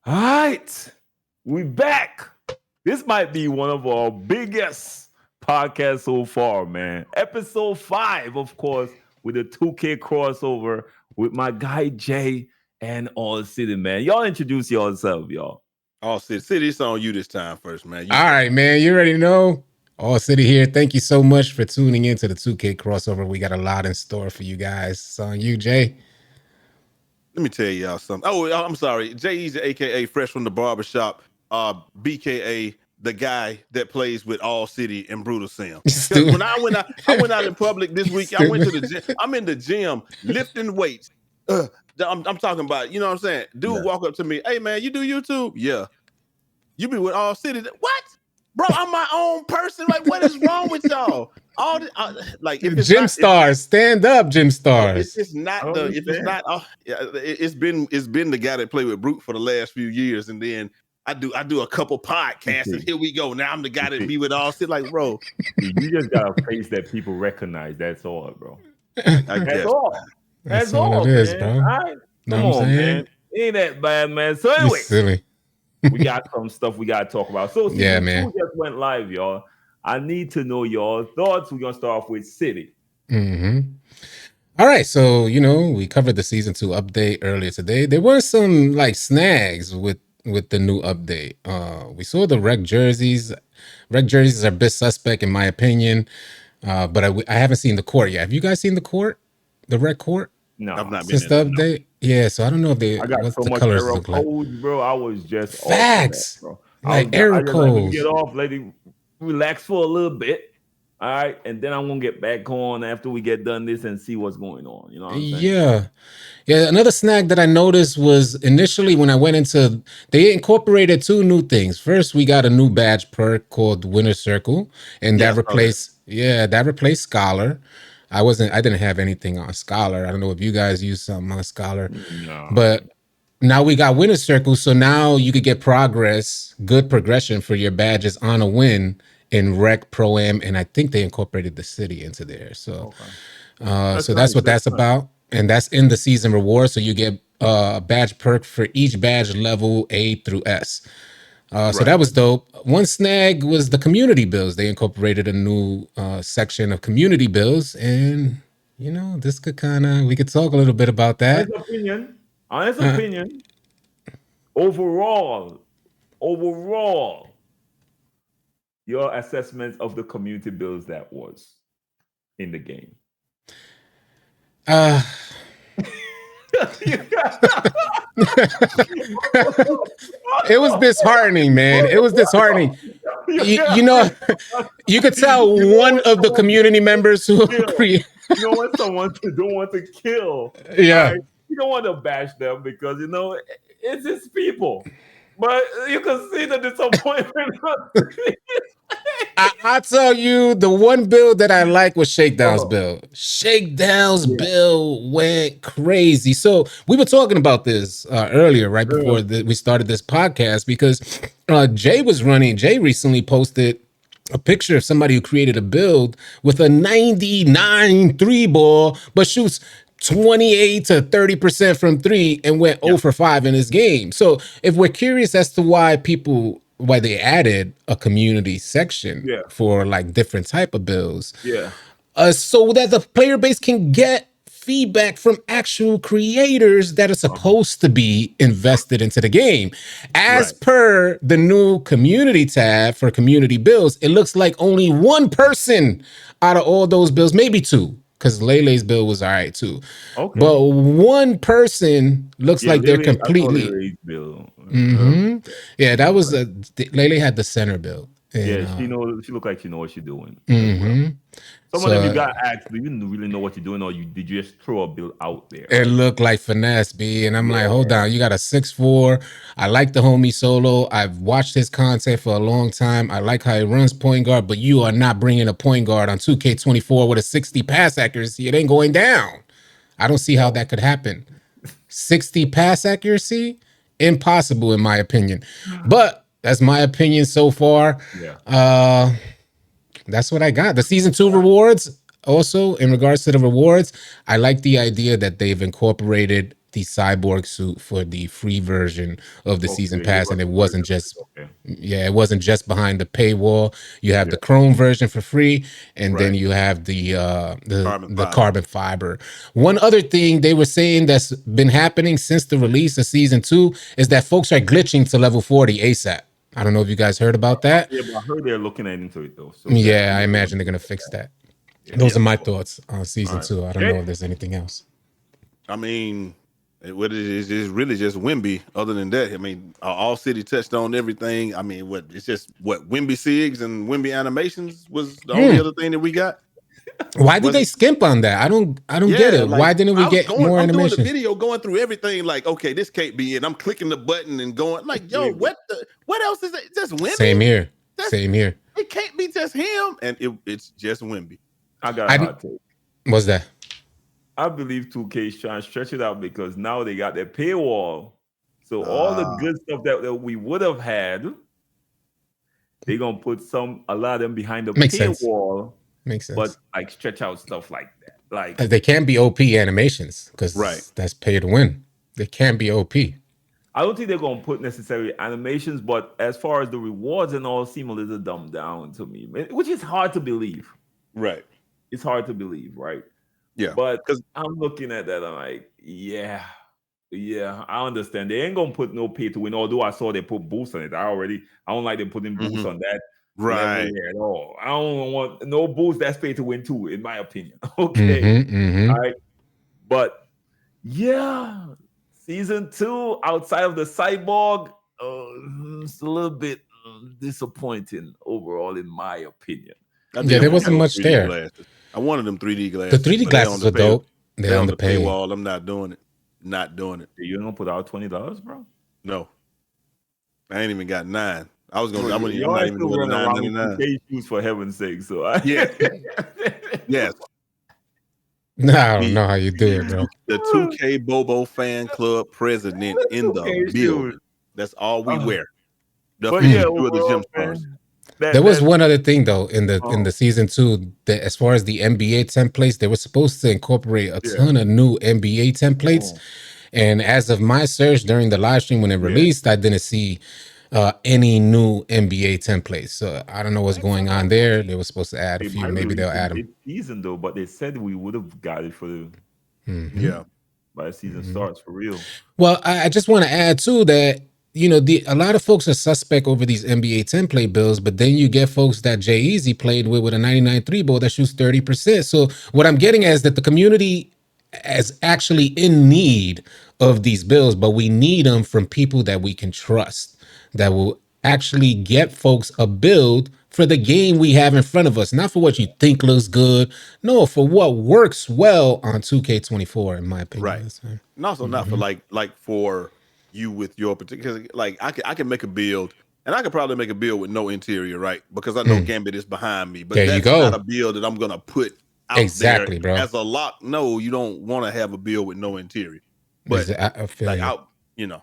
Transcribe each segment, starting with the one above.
All right, we back. This might be one of our biggest podcasts so far, man. Episode 5, of course, with the 2K crossover with my guy Jay and All City, man. Y'all introduce yourself, y'all. AllCity, it's on you this time first, man. All right, man. You already know. AllCity here. Thank you so much for tuning into the 2K crossover. We got a lot in store for you guys. It's on you, Jay. Let me tell y'all something. Oh, I'm sorry. Jay Easy, aka Fresh from the Barbershop, BKA, the guy that plays with AllCity and Brutal Sam. When I went out in public this week, I went to the gym. I'm in the gym lifting weights. I'm talking about, you know what I'm saying? Dude walk up to me, hey man, you do YouTube? Yeah. You be with AllCity? What? Bro, I'm my own person. Like, what is wrong with y'all? All the, like, if it's Gym not, stars, stand up, gym stars. it's not the. If it's not, it's been the guy that played with Brute for the last few years, and then I do a couple podcasts, and here we go. Now I'm the guy that be with AllCity. Like, bro, you just got a face that people recognize. That's all, bro. That's all. That's all it is, man. Bro. All right. Come on, man. Ain't that bad, man. So anyway, silly. We got some stuff we got to talk about. So season 2 just went live, y'all. I need to know your thoughts. We're going to start off with City. Mm-hmm. All right. So, we covered the season 2 update earlier today. There were some like snags with the new update. We saw the rec jerseys. Rec jerseys are a bit suspect in my opinion. But I haven't seen the court yet. Have you guys seen the court? The rec court? No, I've not since the update. No. Yeah, so I don't know if I got so much error codes, bro. I was just facts, off that, bro. Like error codes. Get off, let it relax for a little bit. All right, and then I'm gonna get back on after we get done this and see what's going on. You know what I'm saying? Yeah. Another snag that I noticed was initially when I went into, they incorporated 2 new things. First, we got a new badge perk called Winner Circle, and that replaced Scholar. I didn't have anything on Scholar. I don't know if you guys use something on Scholar, but now we got Winner Circle. So now you could get good progression for your badges on a win in Rec, Pro-Am, and I think they incorporated the city into there. So, that's what that's about. And that's in the season reward. So you get a badge perk for each badge level A through S. So that was dope. One snag was the community bills. They incorporated a new section of community bills, and this could we could talk a little bit about that. Honest opinion. Overall, your assessment of the community bills that was in the game. It was disheartening, man. It was disheartening. You could tell one of the community members who you don't want someone to don't want to kill. Yeah. Right? You don't want to bash them because it's his people. But you can see the disappointment. I'll tell you, the one bill that I like was Shakedown's bill. Shakedown's bill went crazy. So we were talking about this earlier, right before we started this podcast, because Jay recently posted a picture of somebody who created a build with a 99 3 ball, but shoots 28 to 30% from 3 and went 0 for 5 in his game. So if we're curious as to why they added a community section for like different type of bills, so that the player base can get feedback from actual creators that are supposed to be invested into the game. As per the new community tab for community bills, it looks like only one person out of all those bills, maybe 2, because Lele's bill was all right too. Okay. But one person looks like they're completely. Mm-hmm. Yeah, that was Lele had the center bill. And, she looked like she knows what she's doing. Mm-hmm. Some of them you got asked, do you really know what you're doing, or did you just throw a bill out there? It looked like finesse, B. And I'm like, hold on, you got a 6'4". I like the homie Solo. I've watched his content for a long time. I like how he runs point guard, but you are not bringing a point guard on 2K24 with a 60 pass accuracy. It ain't going down. I don't see how that could happen. 60 pass accuracy? Impossible, in my opinion. But that's my opinion so far. That's what I got. The season 2 rewards, also in regards to the rewards, I like the idea that they've incorporated the cyborg suit for the free version of the Okay, season they gave pass, us and it the wasn't version. just Okay. yeah, it wasn't just behind the paywall. You have Yeah. the Chrome version for free, and then Right. you have Carbon the fiber. carbon fiber. One other thing they were saying that's been happening since the release of season 2 is that folks are glitching to level 40 ASAP. I don't know if you guys heard about that. Yeah, but I heard they're looking into it though. So that I Yeah, I know they're gonna imagine they're do gonna that. fix that. Yeah. Those Yeah. are my thoughts on All season right. 2. I don't know Jay? if there's anything else. I mean, what it is really just Wimby. Other than that, I mean, All City touched on everything. I mean, what it's just what Wimby Sigs and Wimby Animations was the only other thing that we got. Why did Was they it? skimp on that? I don't get Yeah, it. like Why didn't we get more I'm doing the animations? video, going through everything. Like, okay, this can't be it. I'm clicking the button and going like, yo, what else is it? Just Same Wimby? here. That's Same here. it. Can't be just him, and it's just Wimby. I got a I hot take. what's that? I believe 2K is trying to stretch it out because now they got their paywall. So all the Ah, good stuff that we would have had, they're gonna put a lot of them behind the Makes sense. paywall, Makes but sense. like stretch out stuff like that. Like They can't be OP animations right. because that's pay to win. They can't be OP. I don't think they're gonna put necessarily animations, but as far as the rewards and all, seem a little dumbed down to me, which is hard to believe. Right. It's hard to believe, right? Yeah. But Because I'm looking at that. I'm like, yeah, I understand. They ain't gonna put no pay to win. Although I saw they put boosts on it. I don't like them putting boosts on that level right. at all. I don't want no boost that's pay to win too, in my opinion. Okay, Mm-hmm, mm-hmm. all right. But yeah, season 2 outside of the cyborg, it's a little bit disappointing overall, in my opinion. I Yeah, did there want wasn't those much 3D there. glasses. I wanted them 3D The glasses, 3D but they glasses were dope. they They're on on the the pay. paywall. I'm not doing it. Not doing it. You ain't gonna put out $20, bro? No, I ain't even got 9. I was gonna. I'm Y'all not are even still doing the running around with 9.99. 2K shoes, for heaven's sake. So Yeah. Yes. No, I don't Me, know how you do it, bro. the 2K Bobo fan club president in the 2K shoes. building. That's all we wear. The But yeah, few of the overall, gym stars. man, There was that one other thing though in oh, the season 2 that as far as the NBA templates, they were supposed to incorporate a yeah, ton of new NBA templates. oh, And as of my search during the live stream when it yeah. released, I didn't see any new NBA templates. So I don't know what's going on there. They were supposed to add a They few. might Maybe release they'll it add them. mid-season though, but they said we would have got it for the Yeah. by the season starts for real. Well, I just want to add too that a lot of folks are suspect over these NBA template bills, but then you get folks that Jay Easy played with a 99.3 ball that shoots 30%. So what I'm getting at is that the community is actually in need of these bills, but we need them from people that we can trust, that will actually get folks a build for the game we have in front of us, not for what you think looks good, no, for what works well on 2K24, in my opinion. Right. That's fine. And also not for like for you with your particular, like I can make a build, and I could probably make a build with no interior, right? Because I know Gambit is behind me, but There you that's go. not a build that I'm gonna put out Exactly, there bro. as a lock. No, you don't want to have a build with no interior. But I feel like you.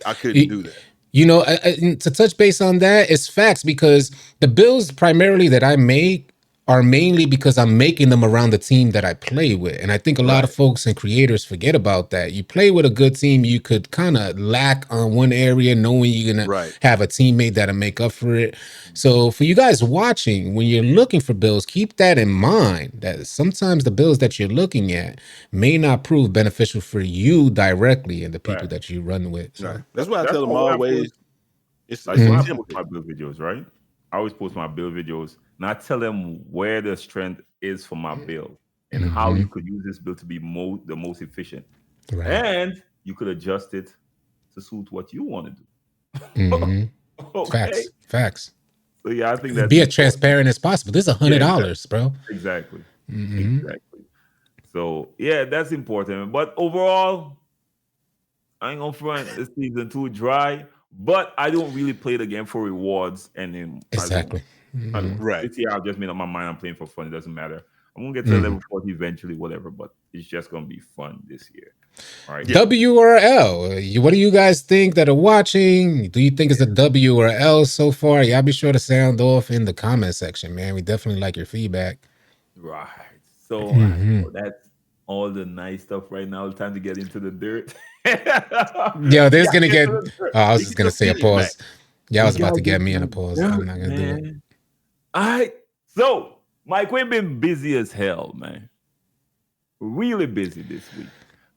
I couldn't do that. To touch base on that, it's facts because the builds primarily that I make are mainly because I'm making them around the team that I play with. And I think a lot of folks and creators forget about that. You play with a good team, you could kind of lack on one area, knowing you're going to have a teammate that'll make up for it. So for you guys watching, when you're looking for builds, keep that in mind that sometimes the builds that you're looking at may not prove beneficial for you directly and the people that you run with. So. Right. That's why I That's tell them why when I always. post, It's like when I template. post my build videos, right? I always post my build videos and I tell them where the strength is for my build and how you could use this build to be the most efficient. Right. And you could adjust it to suit what you want to do. Okay. Facts. So yeah, I think that's be as transparent as possible. This is $100, bro. Exactly. Exactly. So yeah, that's important. But overall, I ain't gonna front this season 2 dry. But I don't really play the game for rewards, and then Exactly. This year I've just made up my mind. I'm playing for fun. It doesn't matter. I'm gonna get to level 40 eventually, whatever. But it's just gonna be fun this year. All right. W or L? What do you guys think that are watching? Do you think it's a W or L so far? Y'all be sure to sound off in the comment section, man. We definitely like your feedback. Right. So that's all the nice stuff right now. Time to get into the dirt. Yo, there's gonna get. Oh, I was He just can gonna just say a get it back. pause. Yeah, I was You about gotta to get get me in a some pause. I'm dirt, not gonna do it. man. All right. So, Mike, we've been busy as hell, man. Really busy this week.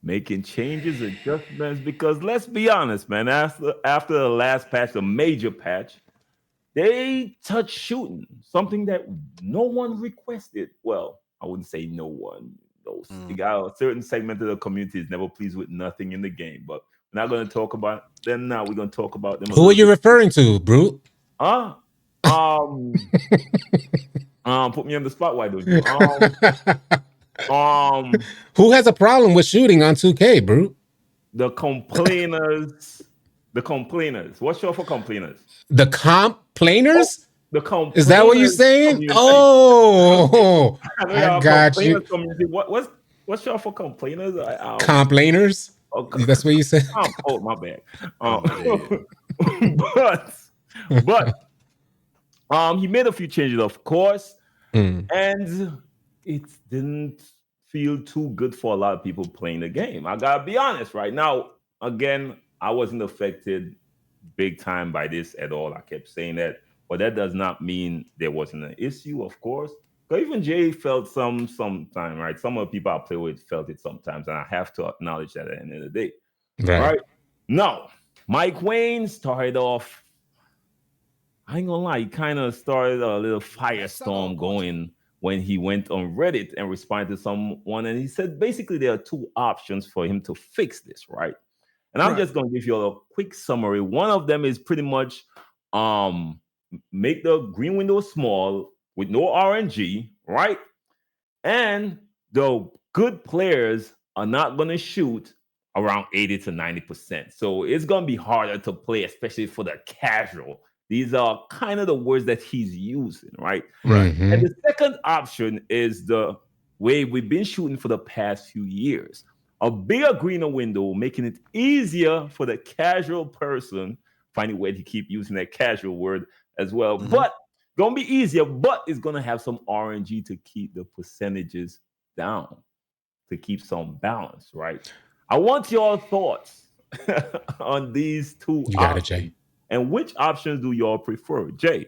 Making changes, adjustments, because let's be honest, man, after the last patch, the major patch, they touched shooting, something that no one requested. Well, I wouldn't say no one. Those you Mm. got a certain segment of the community is never pleased with nothing in the game, but we're not going to talk about them now. We're going to talk about them a Who are little you bit. referring to, Brute? Huh? Um, put me on the spot. Why don't you? Um, Who has a problem with shooting on 2K, Brute? the complainers. The complainers. What's short for complainers? The Oh, complainers? the Is that what you're complainers saying? community. Okay. Oh, I know I y'all got you. complainers community. What's short for complainers? Complainers? Okay. That's what you said? Oh, my bad. Oh my God. but he made a few changes, of course, Mm. and it didn't feel too good for a lot of people playing the game. I gotta be honest right now. Again, I wasn't affected big time by this at all. I kept saying that, but that does not mean there wasn't an issue, of course. But even Jay felt sometime, right? Some of the people I play with felt it sometimes, and I have to acknowledge that at the end of the day. Right. Right? Now, Mike Wayne started off. I ain't gonna lie, he kind of started a little firestorm going when he went on Reddit and responded to someone, and he said basically there are two options for him to fix this, right? And I'm Right. just gonna give you a quick summary. One of them is pretty much um make the green window small with no RNG, right? And the good players are not gonna shoot around 80 to 90%. So it's gonna be harder to play, especially for the casual. These are kind of the words that he's using, right? Right. Mhm. And the second option is the way we've been shooting for the past few years. A bigger greener window, making it easier for the casual person. Finding a way to keep using that casual word as well. Mhm. But gonna be easier, but it's gonna have some RNG to keep the percentages down, to keep some balance, right? I want your thoughts on these two You got it, Jay. options. And which options do y'all prefer? Jay.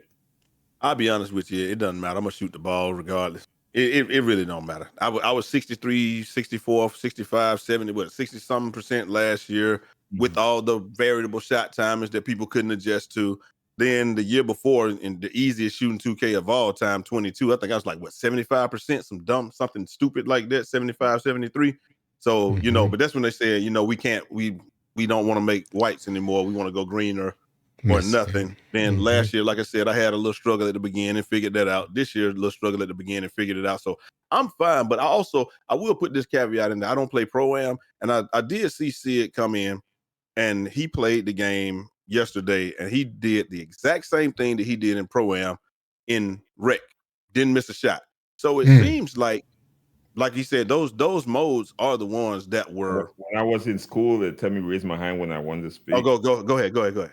I'll be honest with you. It doesn't matter. I'm going to shoot the ball regardless. It really don't matter. I was 63, 64, 65, 70, 60 something percent last year with all the variable shot timers that people couldn't adjust to. Then the year before, in the easiest shooting 2K of all time, 22, I think I was like, 75%, something stupid like that, 75, 73. So, Mhm. but that's when they said, we don't want to make whites anymore. We want to go greener or Yes. nothing. Then Mhm. last year, like I said, I had a little struggle at the beginning, figured that out. This year, a little struggle at the beginning, figured it out. So I'm fine, but I will put this caveat in there. I don't play Pro-Am, and I did see Sid come in, and he played the game yesterday, and he did the exact same thing that he did in Pro-Am in Rec. Didn't miss a shot. So it seems like he said, those modes are the ones that were. When I was in school, they tell me raise my hand when I wanted to speak. Oh, go ahead.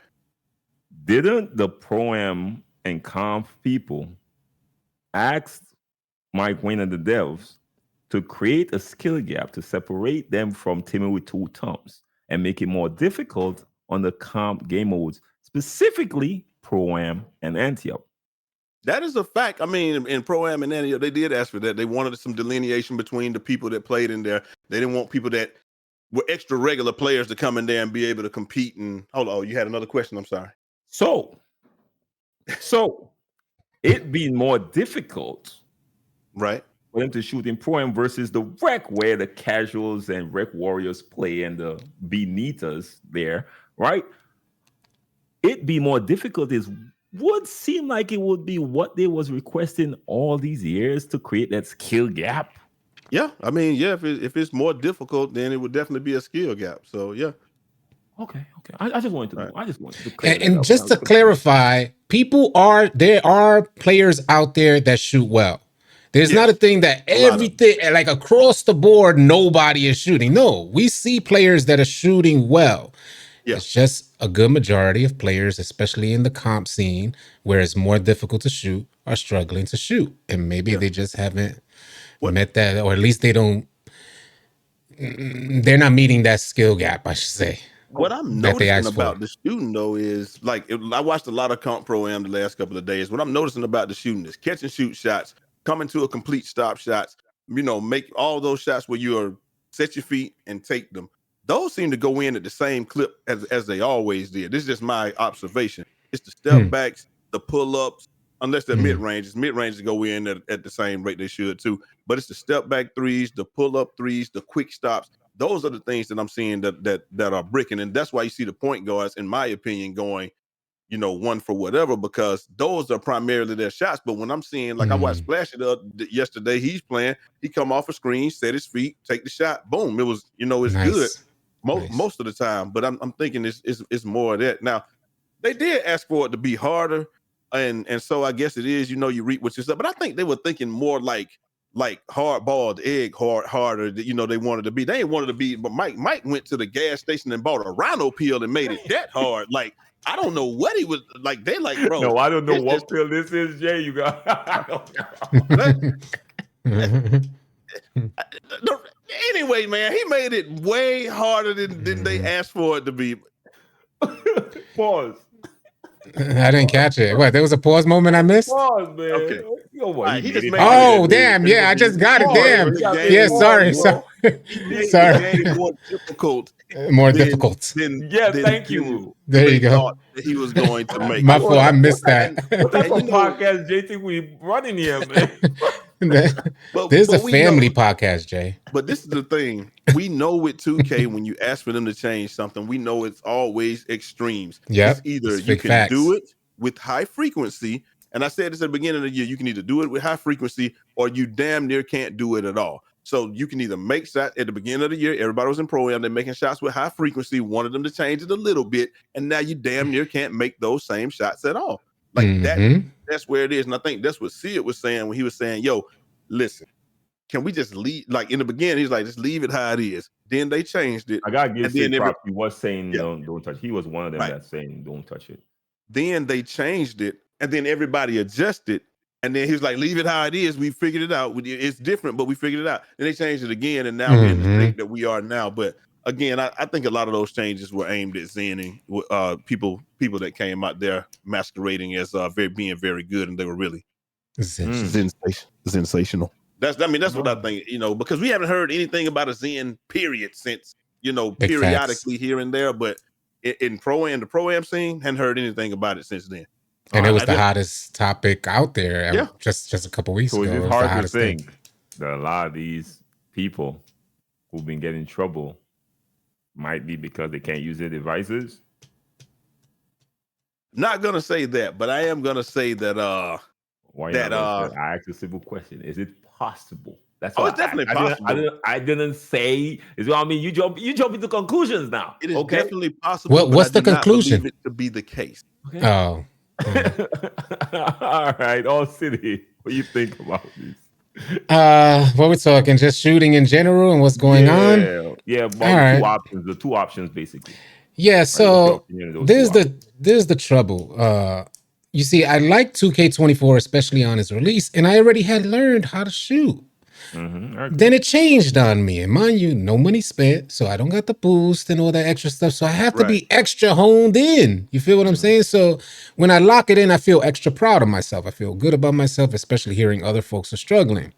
Didn't the Pro-Am and Conf people ask Mike Wayne and the devs to create a skill gap to separate them from teaming with two thumbs and make it more difficult on the comp game modes, specifically Pro-Am and Antioch? That is a fact. I mean, in Pro-Am and Antioch, they did ask for that. They wanted some delineation between the people that played in there. They didn't want people that were extra regular players to come in there and be able to compete. And hold on, you had another question. I'm sorry. So it being more difficult Right. for them to shoot in Pro-Am versus the Rec, where the casuals and Rec warriors play and the beneathers there, right? It be more difficult would seem like it would be what they was requesting all these years to create that skill gap. Yeah. I mean, yeah, if it's more difficult, then it would definitely be a skill gap. So yeah. Okay. I just wanted to know. Right. I just wanted to clear that And up. just to clarify, there are players out there that shoot well. There's Yes. not a thing that A lot of them. everything, like across the board, nobody is shooting. No, we see players that are shooting well. Yeah. It's just a good majority of players, especially in the comp scene, where it's more difficult to shoot, are struggling to shoot. And maybe Yeah. they just haven't What- met that, or at least they don't they're not meeting that skill gap, I should say, What I'm that they noticing asked for. about the shooting though is like I watched a lot of comp pro am the last couple of days. What I'm noticing about the shooting is catch and shoot shots, coming to a complete stop shots. Make all those shots where you are set your feet and take them. Those seem to go in at the same clip as they always did. This is just my observation. It's the step backs, the pull ups, unless they're mid ranges. Mid ranges go in at the same rate they should too. But it's the step back threes, the pull up threes, the quick stops. Those are the things that I'm seeing that are bricking, and that's why you see the point guards, in my opinion, going, one for whatever, because those are primarily their shots. But when I'm seeing, like I watched Splash it yesterday, he's playing, he come off a screen, set his feet, take the shot, boom, it was, it's Nice. good most of the time. But I'm thinking it's more of that. Now they did ask for it to be harder, and so I guess it is. You reap what you said, but I think they were thinking more like hard-boiled egg harder that they wanted to be. They ain't wanted to be, but Mike went to the gas station and bought a rhino pill and made it that hard. Like, I don't know what he was like. They like, bro. No, I don't know what pill this is, Jay. You got anyway, man, he made it way harder than they asked for it to be. Pause. I didn't catch it. What? There was a pause moment I missed? Pause, man. Okay. He just made Oh, damn. Yeah, I just got it. Damn. Yeah, sorry. Sorry. Made it more difficult. Thank you. There you go. That he was going to make. My fault. I missed that. What type of podcast Jay think we running here, man? This is a family podcast, Jay. But this is the thing. We know with 2K, when you ask for them to change something, we know it's always extremes. Yeah. It's either you can do it with high frequency, and I said this at the beginning of the year, you can either do it with high frequency or you damn near can't do it at all. So you can either make shots at the beginning of the year, everybody was in pro-am, they're making shots with high frequency, wanted them to change it a little bit, and now you damn near can't make those same shots at all. Like that's where it is. And I think that's what Sid was saying when he was saying, yo, listen, can we just leave? Like in the beginning, he's like, just leave it how it is. Then they changed it. I gotta give Sid props. He was saying don't touch. He was one of them that's saying don't touch it. Then they changed it, and then everybody adjusted. And then he was like, leave it how it is. We figured it out. It's different, but we figured it out. And they changed it again, and now we're in the state that we are now. But again, I think a lot of those changes were aimed at zenning people that came out there masquerading as being very good, and they were really sensational. That's what I think, because we haven't heard anything about a Zen period since, periodically here and there, but in the pro-am scene, hadn't heard anything about it since then. And it was the hottest topic out there just a couple weeks ago. It's hard to think that a lot of these people who've been getting in trouble might be because they can't use their devices. Not gonna say that, but I am gonna say that I asked a simple question. Is it possible? That's it's definitely possible. I didn't say. Is what I mean. You jump into conclusions now. It is definitely possible. What's the conclusion? It to be the case. Okay. Oh. All right, AllCity. What do you think about this? What we're talking, just shooting in general and what's going on? Yeah, the two options basically. Yeah, so there's the trouble. You see, I like 2K24, especially on its release, and I already had learned how to shoot. Then it changed on me, and mind you, no money spent, so I don't got the boost and all that extra stuff, so I have to be extra honed in. You feel what I'm saying? So when I lock it in, I feel extra proud of myself. I feel good about myself, especially hearing other folks are struggling.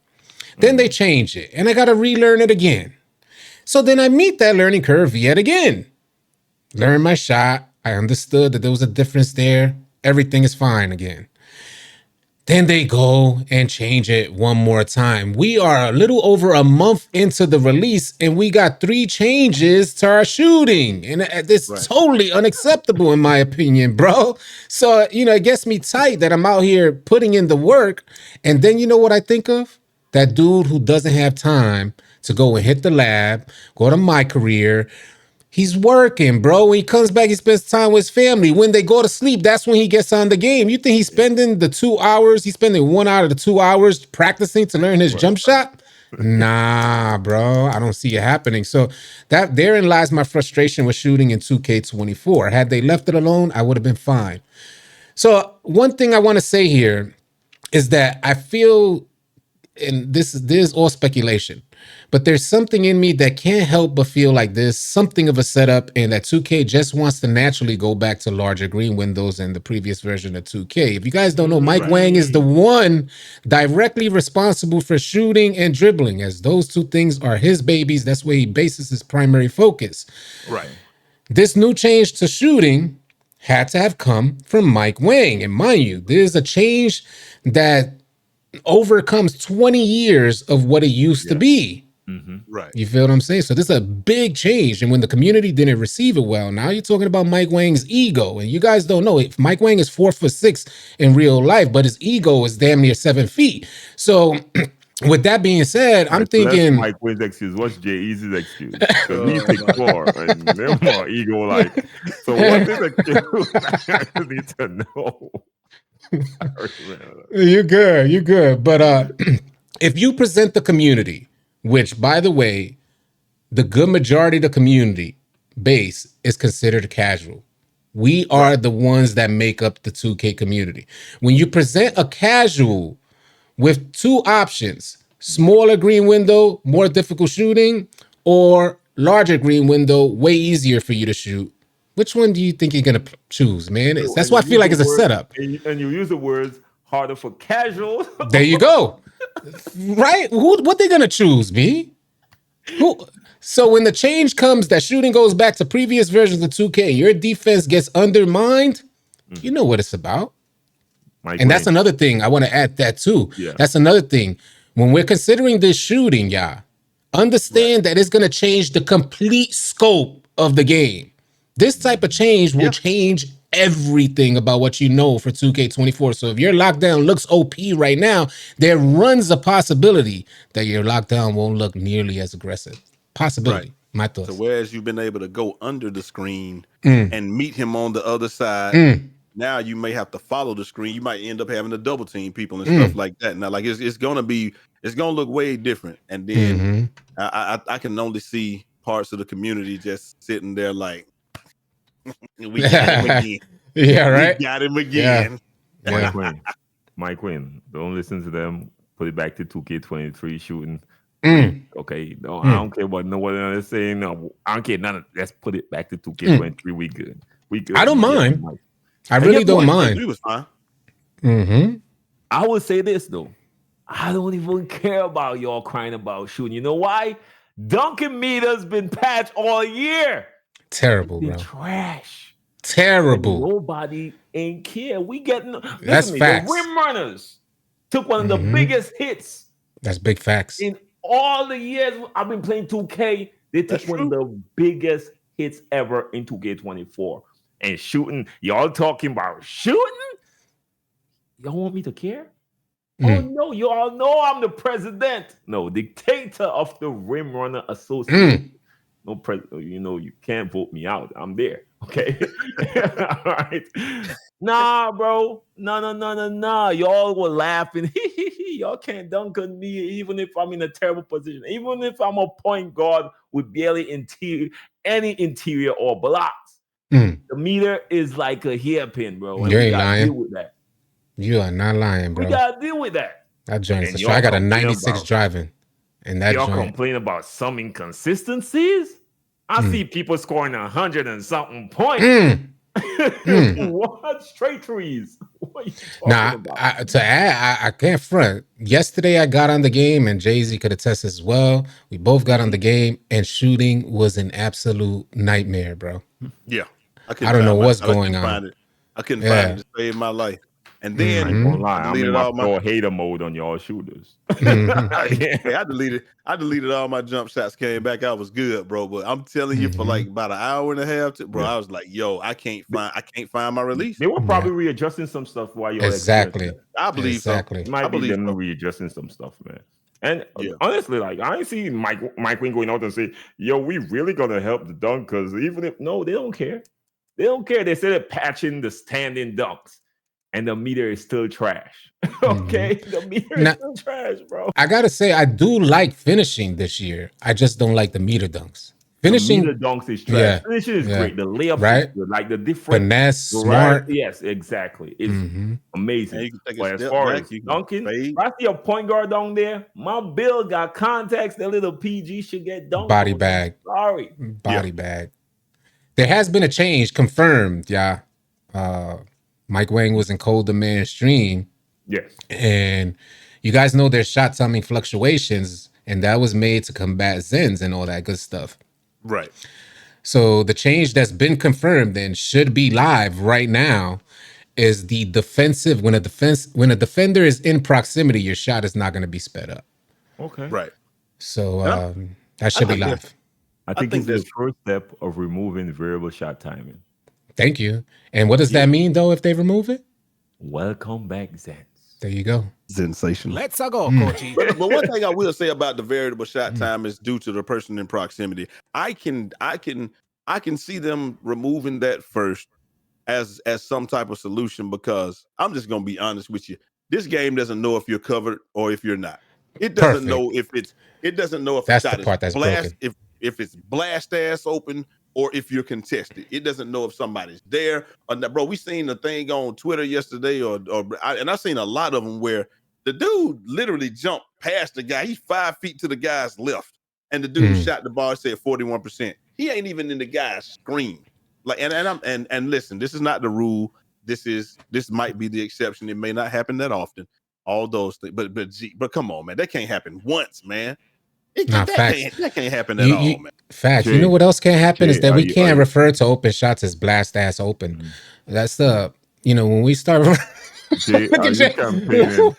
Then they change it, and I got to relearn it again. So then I meet that learning curve yet again. Learn my shot. I understood that there was a difference there. Everything is fine again. Then they go and change it one more time. We are a little over a month into the release, and we got 3 changes to our shooting. And it's totally unacceptable, in my opinion, bro. So, it gets me tight that I'm out here putting in the work. And then you know what I think of? That dude who doesn't have time to go and hit the lab, go to my career. He's working, bro. When he comes back, he spends time with his family. When they go to sleep, that's when he gets on the game. You think he's spending the 2 hours? He's spending 1 out of the 2 hours practicing to learn his jump shot? Nah, bro. I don't see it happening. So therein lies my frustration with shooting in 2K24. Had they left it alone, I would have been fine. So one thing I want to say here is that I feel, and this is all speculation, But there's something in me that can't help but feel like there's something of a setup and that 2K just wants to naturally go back to larger green windows than the previous version of 2K. If you guys don't know, Mike Wang is the one directly responsible for shooting and dribbling, as those two things are his babies. That's where he bases his primary focus. Right. This new change to shooting had to have come from Mike Wang. And mind you, there's a change that overcomes 20 years of what it used to be. Right. You feel what I'm saying? So this is a big change. And when the community didn't receive it well, now you're talking about Mike Wang's ego. And you guys don't know, if Mike Wang is 4'6" in real life, but his ego is damn near 7 feet. So with that being said, I'm thinking Mike Wang's excuse. What's Jay Easy's excuse? Because he's 6'4" and they're more ego like. So what's his excuse? I need to know. You're good. But if you present the community, which, by the way, the good majority of the community base is considered casual. We are the ones that make up the 2K community. When you present a casual with two options, smaller green window, more difficult shooting, or larger green window, way easier for you to shoot, which one do you think you're going to choose, man? That's why I feel like it's a setup. And you use the words harder for casual. There you go. Right? What they gonna choose, B? So when the change comes that shooting goes back to previous versions of 2K, your defense gets undermined, you know what it's about. And that's another thing. I want to add that too. Yeah. That's another thing. When we're considering this shooting, y'all, understand that it's gonna change the complete scope of the game. This type of change will change everything about what you know for 2K24. So if your lockdown looks OP right now, there runs a possibility that your lockdown won't look nearly as aggressive. Possibility. My thoughts. So whereas you've been able to go under the screen and meet him on the other side, now you may have to follow the screen. You might end up having to double team people and stuff like that. Now, like it's gonna look way different. And then I can only see parts of the community just sitting there like, we got him again. Yeah, right. We got him again. Yeah. Mike Wynn. Don't listen to them. Put it back to 2K23 shooting. Okay, no, I don't care what no one they're saying. No, I don't care none of. Let's put it back to 2K23. We good. We good. I don't mind. I really don't mind. He was fine. I would say this though. I don't even care about y'all crying about shooting. You know why? Dunking meters been patched all year. Terrible, bro. Trash. Terrible. And nobody ain't care. We getting that's facts. The rim runners took one of the biggest hits. That's big facts. In all the years I've been playing 2K, they took one of the biggest hits ever in 2K24. And shooting, y'all talking about shooting? Y'all want me to care? Oh no, you all know I'm the president. No, dictator of the Rim Runner Association. No you can't vote me out. I'm there. Okay. All right. Nah, bro. No. Y'all were laughing. Y'all can't dunk on me, even if I'm in a terrible position. Even if I'm a point guard with barely any interior or blocks. The meter is like a hairpin, bro. And you ain't lying. Deal with that. You are not lying, bro. We gotta deal with that. That joint's the show. I got a 96 driving. And that y'all joint. complain about some inconsistencies. I see people scoring 100 and something points. What straight trees? What are you talking about? To add, I can't front. Yesterday I got on the game, and Jay-Z could attest as well. We both got on the game, and shooting was an absolute nightmare, bro. Yeah, I don't know what's going on. I couldn't find it to save my life. And then I ain't gonna lie, I'm in my hater mode on y'all shooters. I deleted all my jump shots, came back, I was good, bro. But I'm telling you, for like about an hour and a half, bro, I was like, yo, I can't find my release. They were probably readjusting some stuff while you're exactly. I believe so. It might be them readjusting some stuff, man. And honestly, like I ain't seen Mike Wing going out and say, yo, we really gonna help the dunk, because even if they don't care. They don't care. They said they're patching the standing dunks. And the meter is still trash. Okay? The meter is still trash, bro. I gotta say, I do like finishing this year. I just don't like the meter dunks. Finishing, the dunks is trash. yeah, Finishing is yeah, great. The layups right? is good. Like the different Finesse, variety. smart. Yes, exactly. It's And amazing. you can take a But as step far back, as you can dunking, fade. if I see a point guard down there, my bill got contacts. That little PG should get dunked Body on. I'm bag. sorry. Body bag. There has been a change confirmed, yeah. Mike Wang was in Cold Demand Stream, Yes. and you guys know there's shot timing fluctuations, and that was made to combat Zens and all that good stuff. Right. So the change that's been confirmed and should be live right now is the defensive. When a defender is in proximity, your shot is not going to be sped up. Okay. Right. So And that should be think live. I think it's the first step of removing variable shot timing. Thank you. And what does that mean though if they remove it? Welcome back, Zens. There you go. Sensation. Let's go, Coachy. But one thing I will say about the variable shot time is due to the person in proximity. I can see them removing that first as some type of solution, because I'm just gonna be honest with you. This game doesn't know if you're covered or if you're not. It doesn't know if That's the shot the part that's blast, broken. if it's blast ass open or if you're contested. It doesn't know if somebody's there or not. Bro, we seen a thing on Twitter yesterday, and I've seen a lot of them where the dude literally jumped past the guy. He's 5 feet to the guy's left, and the dude shot the ball. Said 41%. He ain't even in the guy's screen. Like, and listen, this is not the rule. This might be the exception. It may not happen that often. All those things, but come on, man, that can't happen once, man. That can't happen at all, man. Facts. Jay, you know what else can't happen is that we can't you- refer to open shots as blast ass open. That's when we start. Jay, Look are at you Jay. campaigning?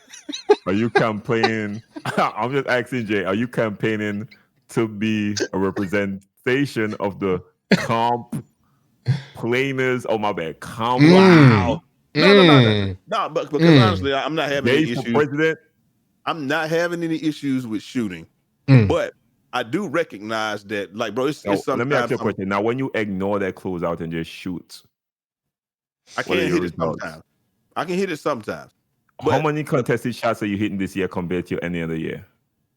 Are you campaigning? I'm just asking Jay. Are you campaigning to be a representation of the comp planers? Oh my bad, comp. Wow. No, but because honestly, I'm not having any Jay for issues. president. I'm not having any issues with shooting, but I do recognize that, like, bro, it's sometimes. Let me ask you a question. Now, when you ignore that closeout and just shoot, I can't hit it sometimes. I can hit it sometimes. How many contested shots are you hitting this year compared to any other year?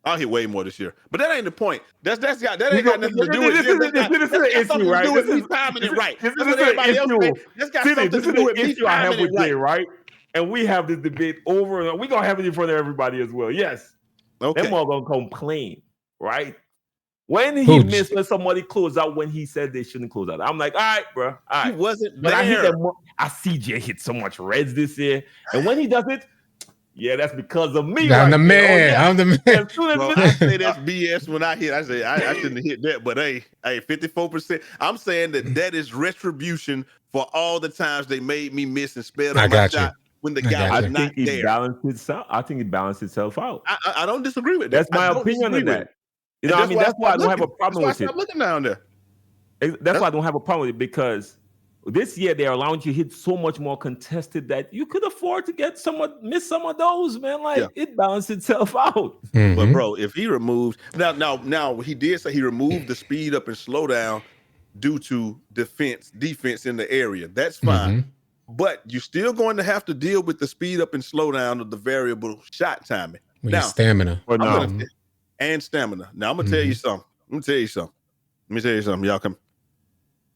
I'll hit way more this year, but that ain't the point. That ain't got nothing to do with this is an issue, right? This is timing it right. This is an issue. That's got something to do with me issue I have timing with it Jay, right. right? And we have this debate over, and we're gonna have it in front of everybody as well. Yes, Okay. them all gonna complain, right? When he missed when somebody closed out when he said they shouldn't close out, I'm like, all right, bro, all right. He wasn't But there. I see Jay hit so much reds this year, and when he does it, yeah, that's because of me. I'm right the man. there. Oh, yeah. I'm the man. As soon as Well, I say that's BS when I hit. I say I shouldn't have hit that, but hey, 54%. I'm saying that is retribution for all the times they made me miss and sped on my shot when the guy was not there. I think it balanced itself out. I don't disagree with that. That's my opinion on that. You know, that's why I don't have a problem with it. I'm looking down there. That's why I don't have a problem with it, because this year they're allowing you to hit so much more contested that you could afford to miss some of those, man. Like it balanced itself out. But bro, if he removed now he did say he removed the speed up and slow down due to defense in the area. That's fine. But you're still going to have to deal with the speed up and slow down of the variable shot timing. Now, stamina. And stamina. Now I'm gonna tell you something. Let me tell you something. Y'all come.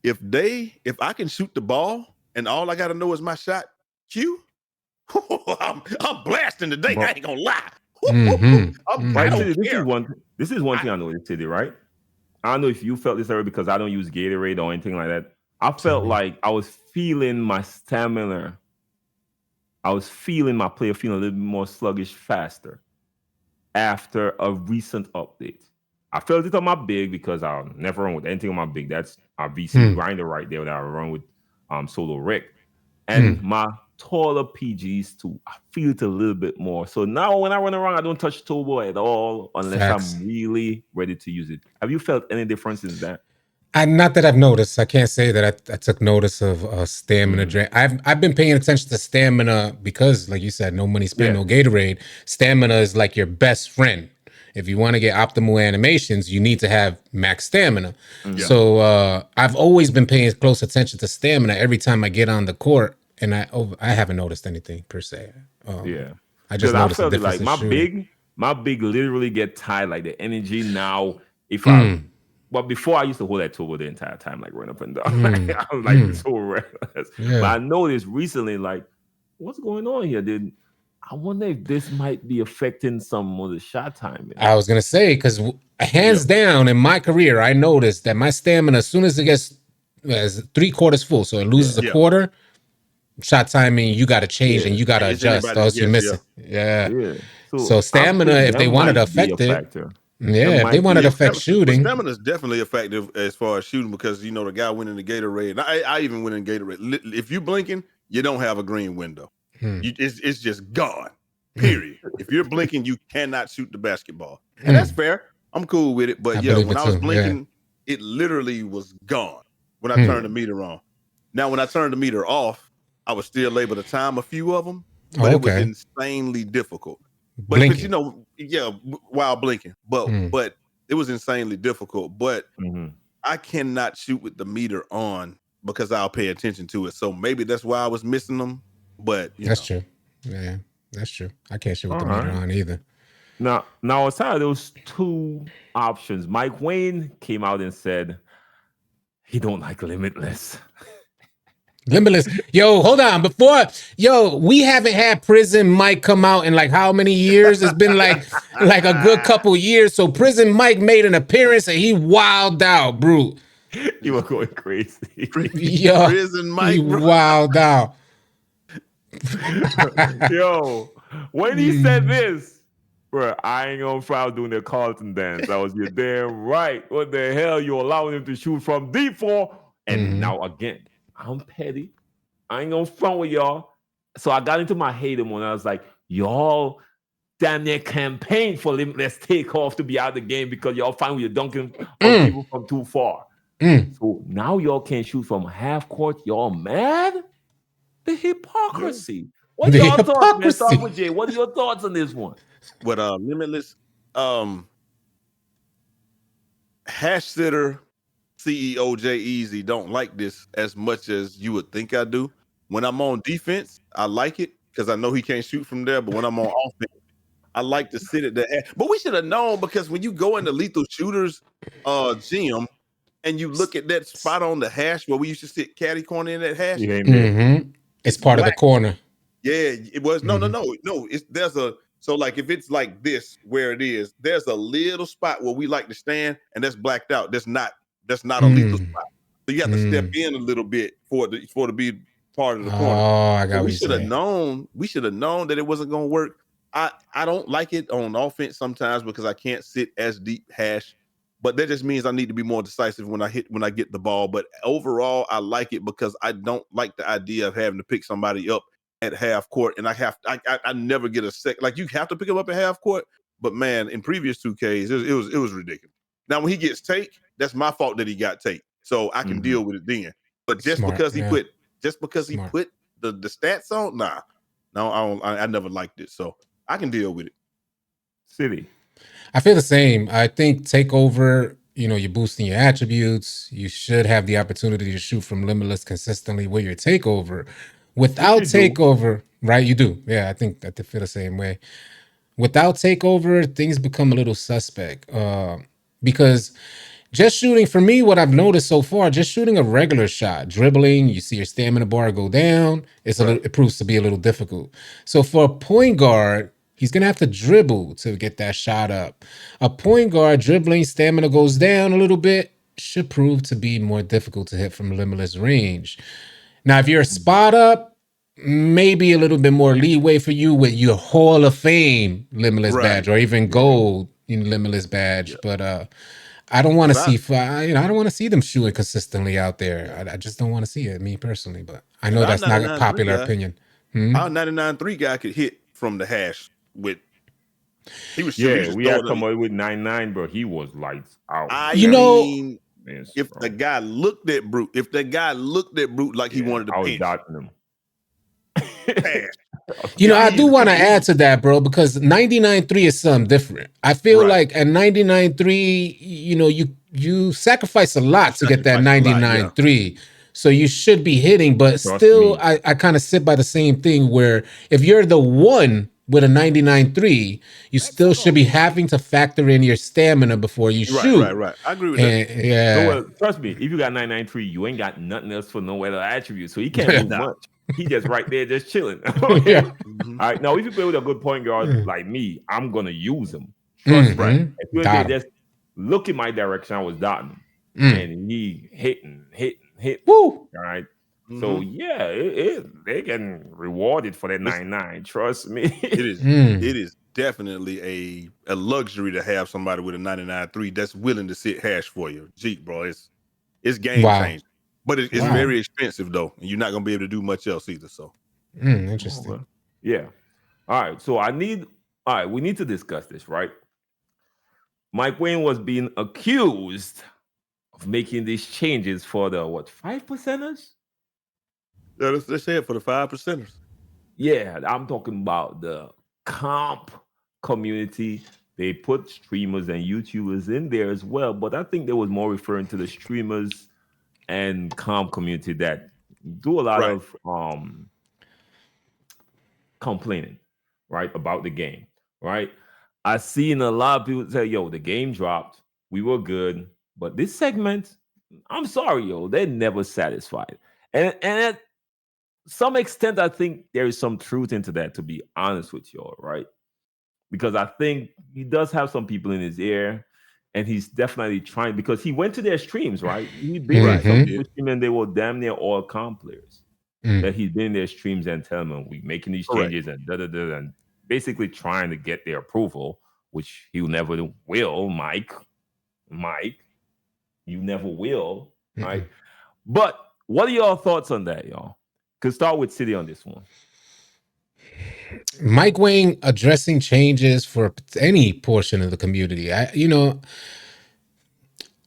If I can shoot the ball and all I gotta know is my shot cue, I'm blasting today. I ain't gonna lie. This is one thing I know in the city, right? I don't know if you felt this already, because I don't use Gatorade or anything like that. I felt like I was feeling my stamina. I was feeling my player feeling a little bit more sluggish faster after a recent update. I felt it on my big, because I'll never run with anything on my big. That's our VC grinder right there that I run with Solo Rick. And my taller PGs too, I feel it a little bit more. So now when I run around, I don't touch turbo at all unless I'm really ready to use it. Have you felt any difference in that? Not that I've noticed. I can't say that I took notice of stamina drain. I've been paying attention to stamina because, like you said, no money spent, no Gatorade. Stamina is like your best friend. If you want to get optimal animations, you need to have max stamina. So I've always been paying close attention to stamina every time I get on the court, and I haven't noticed anything per se. I just noticed the difference. Like my big literally get tired. Like the energy now, if I But before I used to hold that turbo the entire time, like run up and down. I was like so reckless. Yeah. But I noticed recently, like, what's going on here? I wonder if this might be affecting some of the shot timing. I was gonna say, because hands down in my career, I noticed that my stamina, as soon as it gets 3/4 full, so it loses a quarter, shot timing, you got to change and you got to adjust, or else you miss it. Yeah. So stamina, if they wanted to affect it, if they wanted to affect shooting, stamina is definitely effective as far as shooting, because the guy winning the Gatorade. And I even went in Gatorade. If you blinking, you don't have a green window. It's just gone. Period. If you're blinking, you cannot shoot the basketball, and that's fair. I'm cool with it. But when I was blinking, it literally was gone when I turned the meter on. Now, when I turned the meter off, I was still able to time a few of them, but it was insanely difficult. But while blinking, but it was insanely difficult. But I cannot shoot with the meter on because I'll pay attention to it. So maybe that's why I was missing them. But that's true. Yeah, that's true. I can't shoot with the meter on either. Now, aside of those two options, Mike Wayne came out and said he don't like Limitless. Limitless. Yo, hold on. We haven't had Prison Mike come out in like how many years? It's been like a good couple years. So Prison Mike made an appearance and he wilded out, bro. He was going crazy. Yo, Prison Mike, he wilded out. Yo, when he said this, bro, I ain't gonna fry doing the Carlton dance. I was, you're damn right. What the hell? You allowing him to shoot from deep for? And now again, I'm petty. I ain't gonna front with y'all. So I got into my hate him when I was like, y'all damn near campaign for Limitless Takeoff to be out of the game because y'all find you're dunking on people from too far. So now y'all can't shoot from half court. Y'all mad? The hypocrisy. What are y'all thoughts, man? Start with Jay. What are your thoughts on this one? With Limitless, hash sitter CEO Jay Easy don't like this as much as you would think I do. When I'm on defense, I like it because I know he can't shoot from there. But when I'm on offense, I like to sit at the hash. But we should have known, because when you go into Lethal Shooters gym and you look at that spot on the hash where we used to sit caddy corner in that hash, it's part of the corner. Yeah, it was. No. So like if it's like this where it is, there's a little spot where we like to stand, and that's blacked out. That's not a lethal spot. So you have to step in a little bit for it to be part of the corner. Oh, I got. We should have known. We should have known that it wasn't going to work. I don't like it on offense sometimes because I can't sit as deep hash, but that just means I need to be more decisive when I get the ball. But overall, I like it because I don't like the idea of having to pick somebody up at half court, and I never get a sec. Like, you have to pick him up at half court, but man, in previous 2Ks, it was ridiculous. Now when he gets take, that's my fault that he got take, so I can deal with it then. But just because he put the stats on, I never liked it, so I can deal with it. City, I feel the same. I think takeover, you're boosting your attributes. You should have the opportunity to shoot from Limitless consistently with your takeover. Without takeover, right? You do. Yeah, I think that they feel the same way. Without takeover, things become a little suspect. Because just shooting, for me, what I've noticed so far, just shooting a regular shot, dribbling, you see your stamina bar go down, it proves to be a little difficult. So for a point guard, he's going to have to dribble to get that shot up. A point guard dribbling, stamina goes down a little bit, should prove to be more difficult to hit from limitless range. Now, if you're a spot up, maybe a little bit more leeway for you with your Hall of Fame Limitless badge, or even gold in Limitless badge. But I don't want to see, I don't want to see them shooting consistently out there. I just don't want to see it, me personally. But I know that's not a popular opinion. Our 99.3 guy could hit from the hash with. He was shooting. Yeah, we had somebody with 99, bro. He was lights out. If the guy looked at Brute, like he wanted to pinch, I was dodging him. I do want to add to that, bro, because 99.3 is something different. I feel like at 99.3, you sacrifice a lot to get that 99.3. So you should be hitting, but still, I kind of sit by the same thing where if you're the one with a 99.3, you still should be having to factor in your stamina before you shoot. Right. I agree with And that. yeah, No, well, trust me, if you got 993, you ain't got nothing else for no other attributes. So he can't do Nah. much. He just right there, just chilling. Okay. yeah. All right. Now, if you play with a good point guard like me, I'm gonna use him. Trust me. If you Got him. just look in my direction, I was dotting him. And he hitting. Woo. All right. So yeah, they getting rewarded for that 99. Trust me. It is definitely a luxury to have somebody with a 99.3 that's willing to sit hash for you. Gee, bro, it's game changing. But it's very expensive though, and you're not gonna be able to do much else either. So interesting. Yeah. All right. So we need to discuss this, right? Mike Wayne was being accused of making these changes for the 5%ers? Yeah, let's say it for the 5%ers. Yeah, I'm talking about the comp community. They put streamers and YouTubers in there as well, but I think they was more referring to the streamers and comp community that do a lot of complaining, right, about the game, right? I seen a lot of people say, "Yo, the game dropped. We were good, but this segment, I'm sorry, yo, they're never satisfied." And at some extent, I think there is some truth into that. To be honest with you, right? Because I think he does have some people in his ear, and he's definitely trying. Because he went to their streams, right? He been in some people's stream, and they were damn near all comp players. That he's been in their streams and telling them we making these changes and and basically trying to get their approval, which he never will, Mike, you never will, right? But what are your thoughts on that, y'all? Could start with City on this one. Mike Wayne addressing changes for any portion of the community. I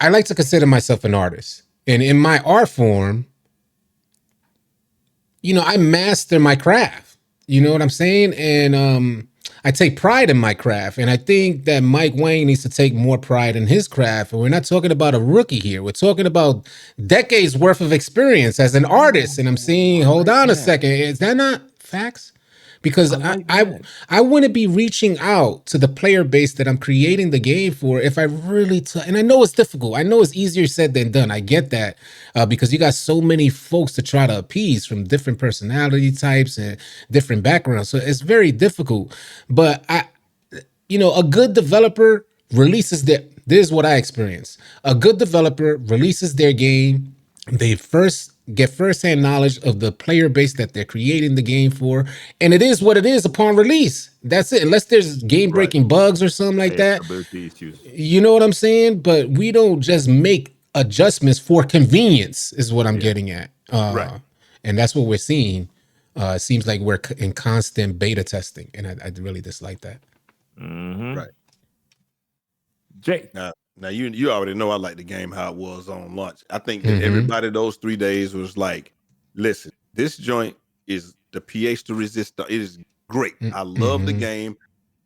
like to consider myself an artist, and in my art form, I master my craft. You know what I'm saying? And I take pride in my craft. And I think that Mike Wayne needs to take more pride in his craft. And we're not talking about a rookie here. We're talking about decades worth of experience as an artist. And I'm saying, hold on a second. Is that not facts? Because I wouldn't be reaching out to the player base that I'm creating the game for if I really and I know it's difficult. I know it's easier said than done. I get that because you got so many folks to try to appease from different personality types and different backgrounds. So it's very difficult. But a good developer releases this is what I experienced. A good developer releases their game. They get firsthand knowledge of the player base that they're creating the game for, and it is what it is upon release. That's it. Unless there's game-breaking bugs or something like that. You know what I'm saying? But we don't just make adjustments for convenience, is what I'm getting at. And that's what we're seeing. It seems like we're in constant beta testing, and I really dislike that. Right. Jay. Now you already know I like the game how it was on launch. I think that everybody those 3 days was like, listen, this joint is the pH to resist. It is great. I love the game.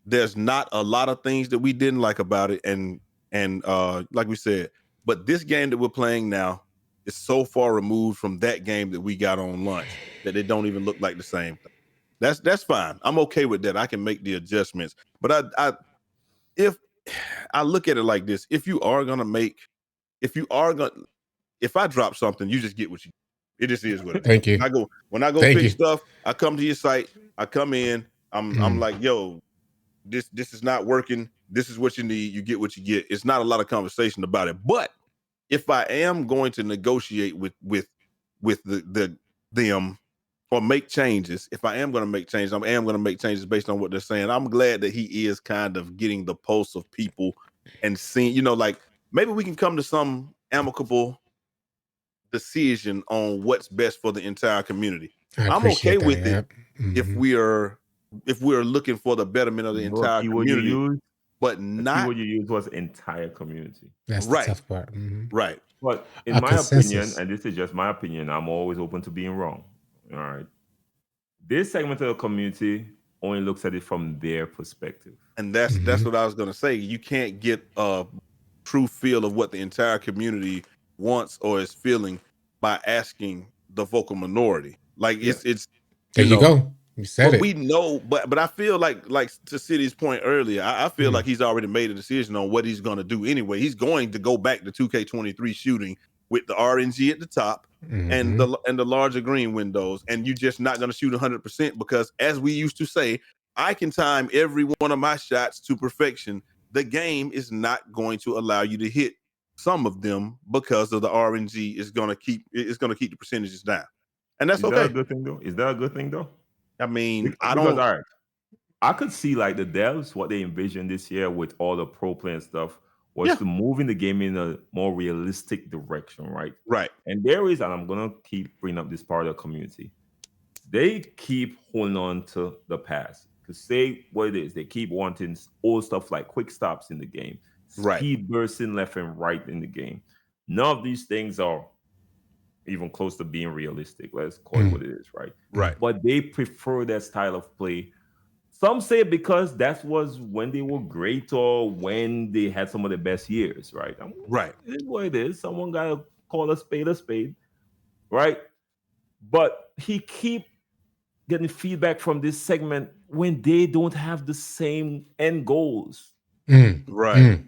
There's not a lot of things that we didn't like about it. And like we said, but this game that we're playing now is so far removed from that game that we got on launch that they don't even look like the same thing. That's fine. I'm okay with that. I can make the adjustments. But if I look at it like this, if I drop something, you just get what you get. It just is what it is. Thank you. When I go fix stuff, I come to your site, I come in, I'm like, yo, this is not working. This is what you need. You get what you get. It's not a lot of conversation about it. But if I am going to negotiate with them or make changes, if I am going to make changes, I am going to make changes based on what they're saying. I'm glad that he is kind of getting the pulse of people and seeing, like maybe we can come to some amicable decision on what's best for the entire community. I'm okay with it if we're looking for the betterment of the entire community, but not what you use was entire community. That's the tough part. Right. But in my opinion, and this is just my opinion, I'm always open to being wrong. All right. This segment of the community only looks at it from their perspective. And that's what I was going to say. You can't get a true feel of what the entire community wants or is feeling by asking the vocal minority. Like it's there you go. You said But it. we know, but I feel like to City's point earlier, I feel like he's already made a decision on what he's going to do anyway. He's going to go back to 2K23 shooting with the RNG at the top and the larger green windows, and you're just not going to shoot 100% because, as we used to say, I can time every one of my shots to perfection. The game is not going to allow you to hit some of them because of the RNG. Is going to keep the percentages down, and that's Is that a okay. good thing though? Is that a good thing though? I mean, I Because don't. all right, I could see like the devs what they envisioned this year with all the pro play and stuff was Yeah. to moving the game in a more realistic direction, right? Right. And there is, and I'm gonna keep bringing up this part of the community. They keep holding on to the past. To say what it is, they keep wanting old stuff like quick stops in the game, Right. speed bursting left and right in the game. None of these things are even close to being realistic. Let's call it what it is, right? Right. But they prefer that style of play. Some say because that was when they were great or when they had some of the best years, right? Right. It is what it is. Someone got to call a spade, right? But he keep getting feedback from this segment when they don't have the same end goals. Right.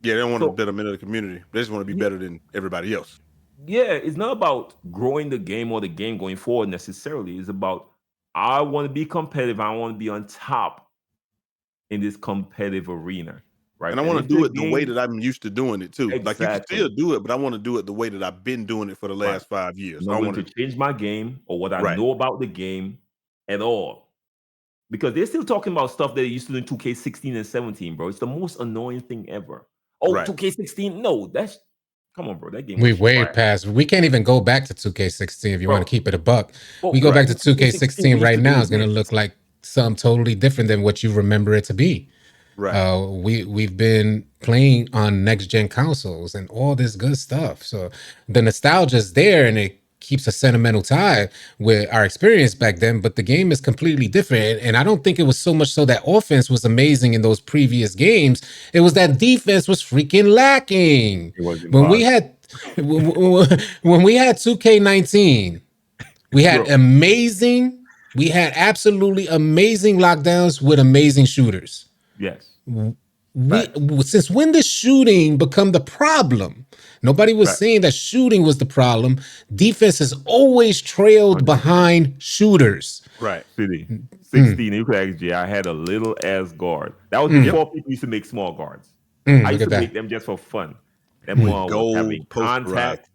Yeah, they don't want to betterment of the community. They just want to be better than everybody else. Yeah, it's not about growing the game or the game going forward necessarily. It's about I want to be competitive. I want to be on top in this competitive arena, right? And I want to do it the way that I'm used to doing it too. Exactly. Like you can still do it, but I want to do it the way that I've been doing it for the last 5 years. I'm not going to change my game or what I know about the game at all. Because they're still talking about stuff that they used to do in 2K16 and 17, bro. It's the most annoying thing ever. Oh, 2K16? No, that's come on, bro. That game. We way past. We can't even go back to 2K16 if you want to keep it a buck. Oh, we go back to 2K16 right now. It's going to look like something totally different than what you remember it to be. Right. We've been playing on next gen consoles and all this good stuff. So the nostalgia's there, and it keeps a sentimental tie with our experience back then, but the game is completely different. And I don't think it was so much so that offense was amazing in those previous games. It was that defense was freaking lacking. When we had 2K19, we had we had absolutely amazing lockdowns with amazing shooters. Yes. Since when did shooting become the problem? Nobody was saying that shooting was the problem. Defense has always trailed behind shooters. Right. 16, you could actually, I had a little ass guard. That was before people used to make small guards. I used to make them just for fun. Them was having contact.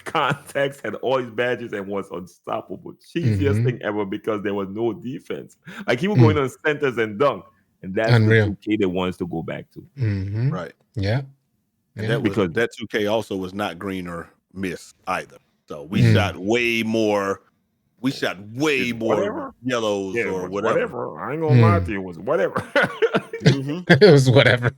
Contacts had all his badges and was unstoppable. Cheesiest thing ever because there was no defense. Like he would go in on centers and dunk. And that's Unreal. the 2K that wants to go back to. Right. Yeah. And because that 2K also was not green or miss either. So we shot way more. We shot way more yellows or whatever. I ain't gonna lie to you, it was whatever. It was whatever.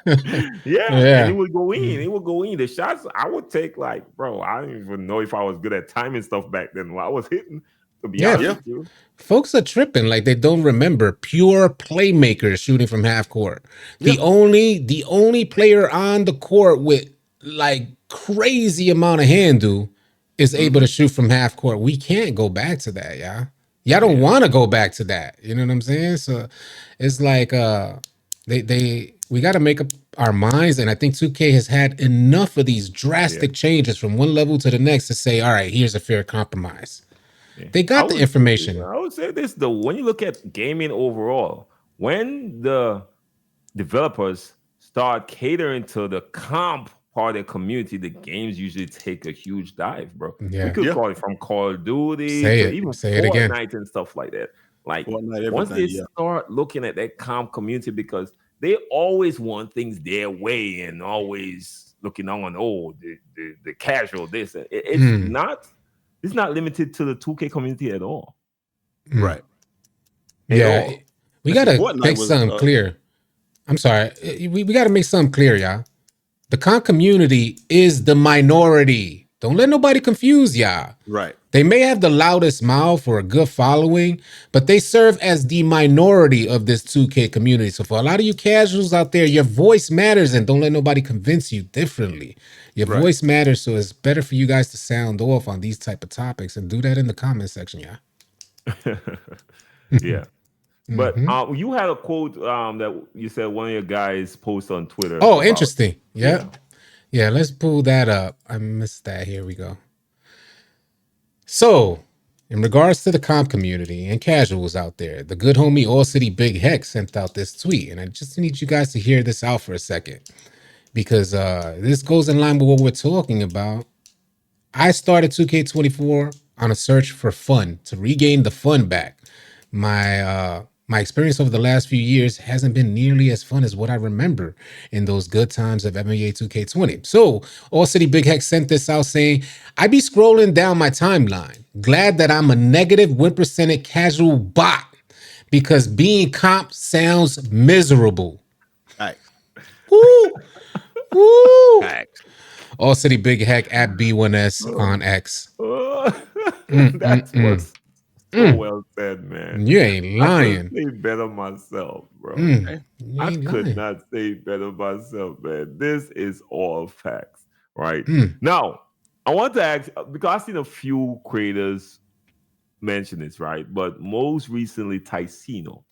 And it would go in. It would go in. The shots I would take, like, bro, I don't even know if I was good at timing stuff back then. While I was hitting, to be honest with you. Folks are tripping like they don't remember pure playmakers shooting from half court. The only player on the court with like crazy amount of handle is able to shoot from half court. We can't go back to that, y'all. Y'all don't want to go back to that. You know what I'm saying? So it's like we got to make up our minds, and I think 2K has had enough of these drastic changes from one level to the next to say, all right, here's a fair compromise. They got the information. I would say this though: when you look at gaming overall, when the developers start catering to the comp part of the community, the games usually take a huge dive, bro. Yeah. We could call it from Call of Duty Say to it. even Say it again. Fortnite and stuff like that. Like Fortnite, once they start looking at that comp community, because they always want things their way and always looking on the casual this. It's not limited to the 2K community at all. Right. Yeah. We got to make something clear. I'm sorry. We got to make something clear, y'all. The comp community is the minority. Don't let nobody confuse y'all. Right. They may have the loudest mouth or a good following, but they serve as the minority of this 2K community. So for a lot of you casuals out there, your voice matters, and don't let nobody convince you differently. Your voice matters, so it's better for you guys to sound off on these type of topics and do that in the comment section, yeah. Yeah. But Mm-hmm. you had a quote that you said one of your guys posted on Twitter Oh, about. interesting. Yeah. Yep. Yeah, let's pull that up. I missed that. Here we go. So, in regards to the comp community and casuals out there, the good homie AllCity Big Heck sent out this tweet, and I just need you guys to hear this out for a second because this goes in line with what we're talking about. I started 2K24 on a search for fun to regain the fun back. My experience over the last few years hasn't been nearly as fun as what I remember in those good times of NBA 2K20. So, All City Big Heck sent this out saying, I be scrolling down my timeline, glad that I'm a negative 1% casual bot because being comp sounds miserable. Facts. Woo! Woo! Facts. All City Big Heck at B1S on X. That Mm-mm-mm. was so well said, man. You ain't I couldn't lying. say better myself, bro. You I ain't could lying. not say better myself, man. This is all facts, right? Mm. Now, I want to ask because I've seen a few creators mention this, right? But most recently, Ticino,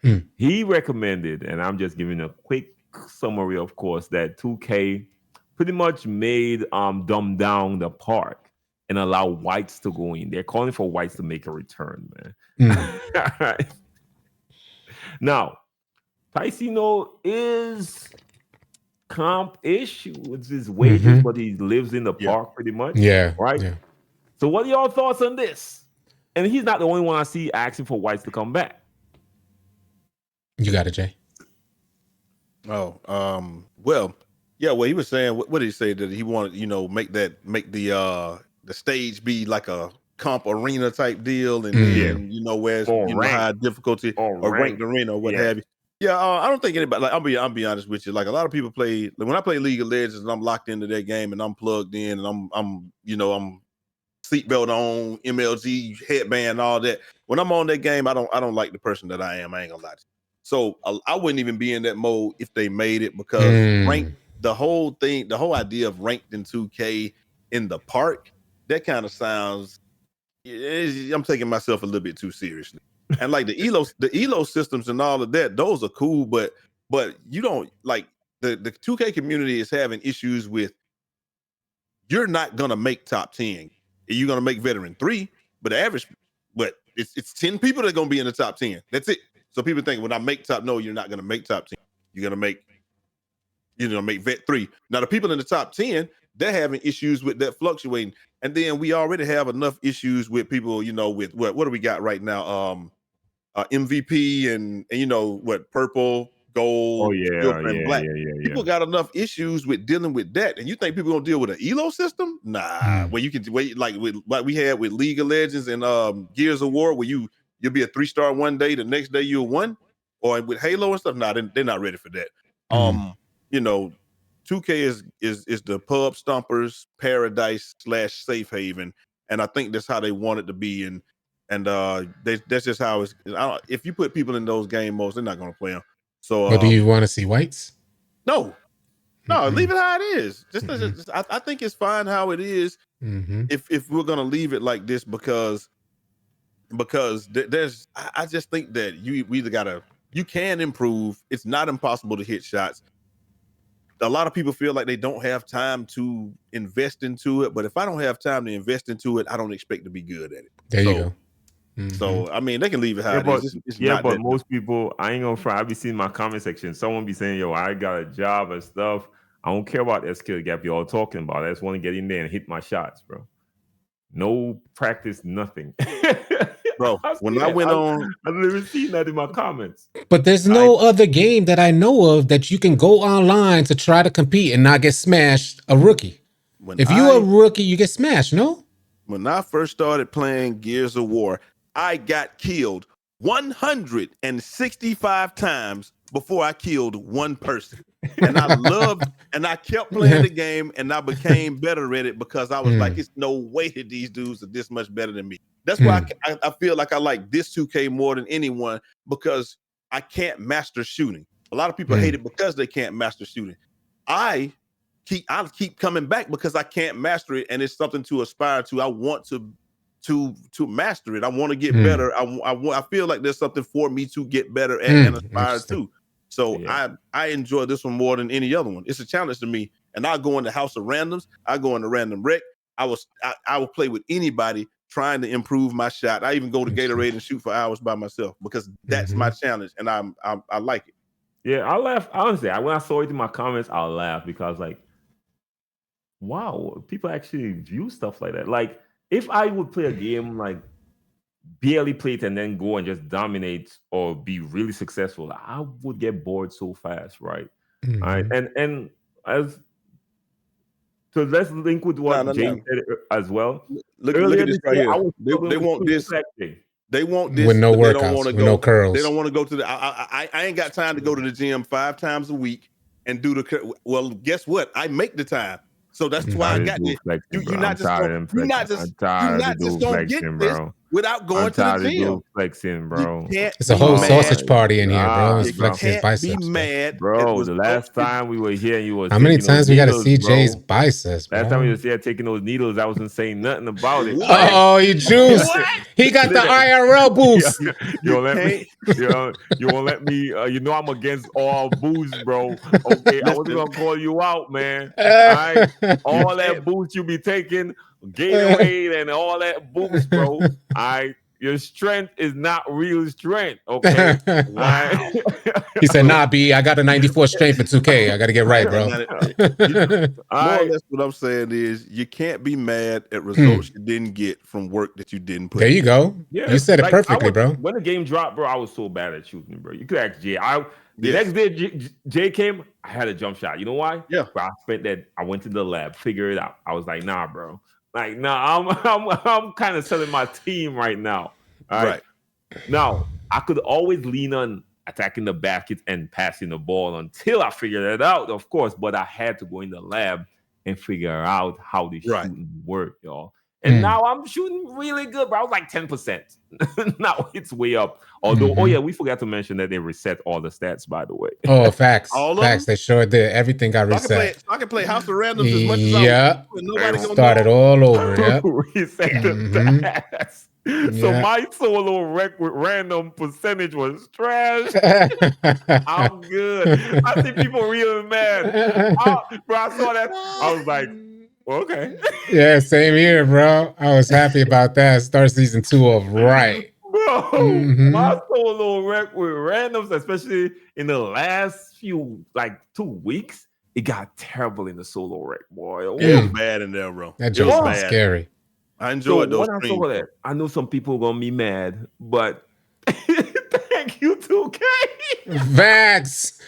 Mm. he recommended, and I'm just giving a quick summary, of course, that 2K pretty much made dumb down the park and allow whites to go in. They're calling for whites to make a return, man. All right. Now, Ticino is comp-ish with his wages, Mhm. but he lives in the Yeah. park pretty much. Yeah. Right? Yeah. So what are y'all thoughts on this? And he's not the only one I see asking for whites to come back. You got it, Jay. Oh, well, yeah. Well, he was saying, what did he say that he wanted? Make the stage be like a comp arena type deal, and then where it's Or high difficulty Or or ranked arena or what have you. Yeah, I don't think anybody. Like, I'll be honest with you. Like a lot of people play. Like, when I play League of Legends, and I'm locked into that game, and I'm plugged in, and I'm seatbelt on, MLG headband, all that. When I'm on that game, I don't like the person that I am. I ain't gonna lie to you. So I wouldn't even be in that mode if they made it because ranked, the whole idea of ranked in 2K in the park, that kind of sounds. I'm taking myself a little bit too seriously. And like the elo systems and all of that, those are cool, but you don't like the 2K community is having issues with. You're not gonna make top 10. You're gonna make veteran 3, but the average, but it's 10 people that are gonna be in the top 10. That's it. So people think when I make top, no, you're not gonna make top 10. You're gonna make vet 3. Now the people in the top 10, they're having issues with that fluctuating. And then we already have enough issues with people, with what do we got right now? MVP and purple, gold, silver, and black. People got enough issues with dealing with that, and you think people gonna deal with an elo system? Nah. Where you can wait like we had with League of Legends and Gears of War, where you'll be a 3-star one day, the next day you're 1, or with Halo and stuff. Nah, they're not ready for that. 2K is the pub stompers paradise / safe haven, and I think that's how they want it to be. And that's just how it's. If you put people in those game modes, they're not going to play them. So, but do you want to see whites? No, leave it how it is. I think it's fine how it is. If we're going to leave it like this, because there's, I just think that we either you can improve. It's not impossible to hit shots. A lot of people feel like they don't have time to invest into it, but if I don't have time to invest into it, I don't expect to be good at it. There you go. So I mean, they can leave it how it is. It's but most people, I ain't gonna fry. I be seeing my comment section. Someone be saying, "Yo, I got a job and stuff. I don't care about that skill gap y'all talking about. I just want to get in there and hit my shots, bro. No practice, nothing, bro." When I went on, I've never seen that in my comments. But there's no other game that I know of that you can go online to try to compete and not get smashed. A rookie. If you're a rookie, you get smashed. No. When I first started playing Gears of War, I got killed 165 times before I killed one person. And I kept playing the game, and I became better at it because I was like, it's no way that these dudes are this much better than me. That's why I feel like I like this 2K more than anyone, because I can't master shooting. A lot of people hate it because they can't master shooting. I keep coming back because I can't master it, and it's something to aspire to. I want to to master it. I want to get better. I feel like there's something for me to get better at and aspire to. So I enjoy this one more than any other one. It's a challenge to me. And I'll go in the House of Randoms. I go in the Random Rec. I will play with anybody trying to improve my shot. I even go to Gatorade and shoot for hours by myself because that's my challenge, and I like it. Yeah, I laugh. Honestly, when I saw it in my comments, I laughed because like, wow, people actually view stuff like that. Like, if I would play a game like barely play it and then go and just dominate or be really successful, I would get bored so fast, right? All right, and as so, let's link with what Jay said as well. Look at this right here. They want this. They want this with no workouts, they don't want to go. No curls. They don't want to go to the. I ain't got time to go to the gym 5 times a week and do the. Well, guess what? I make the time. So that's why I got this. You're not just gonna get this without going to the gym. Flexing, bro. It's a whole sausage party in here, bro. It's flexing biceps. Be mad, bro. The last time we were here, you was how many times we got to see Jay's biceps, bro? Last time we was here taking those needles, I wasn't saying nothing about it. Oh, he juiced. He got the IRL boost. You won't let me. You won't let me. You know I'm against all booze, bro. Okay, I wasn't gonna call you out, man. All that boost you be taking, Gatorade and all that boost, bro. Your strength is not real strength, okay? Wow. He said, nah, B, I got a 94 strength for 2K. I got to get right, bro. More or less what I'm saying is you can't be mad at results you didn't get from work that you didn't put in. There you go. Yeah, you said it perfectly, bro. When the game dropped, bro, I was so bad at shooting, bro. You could ask Jay. The next day Jay came, I had a jump shot. You know why? Yeah. Bro, I went to the lab, figure it out. I was like, nah, bro. Like, nah, I'm kind of selling my team right now. All right. Now, I could always lean on attacking the basket and passing the ball until I figured it out, of course. But I had to go in the lab and figure out how the shooting worked, y'all. And now I'm shooting really good, bro. I was like 10%. Now it's way up. Although, we forgot to mention that they reset all the stats, by the way. Oh, facts. Facts. They sure did. Everything got reset. I can play House of Randoms as much as I want. Yeah. Started all over. Yeah. Reset the stats. So my solo rec with random percentage was trash. I'm good. I see people really mad. Bro, I saw that. I was like, okay. Yeah, same here, bro. I was happy about that. Start season 2 off right. Bro, my solo rec with randoms, especially in the last few, like 2 weeks, it got terrible in the solo rec, boy. It was bad in there, bro. That joke was scary. I enjoyed those. When I saw that, I know some people are gonna be mad, but thank you, 2K. Vax.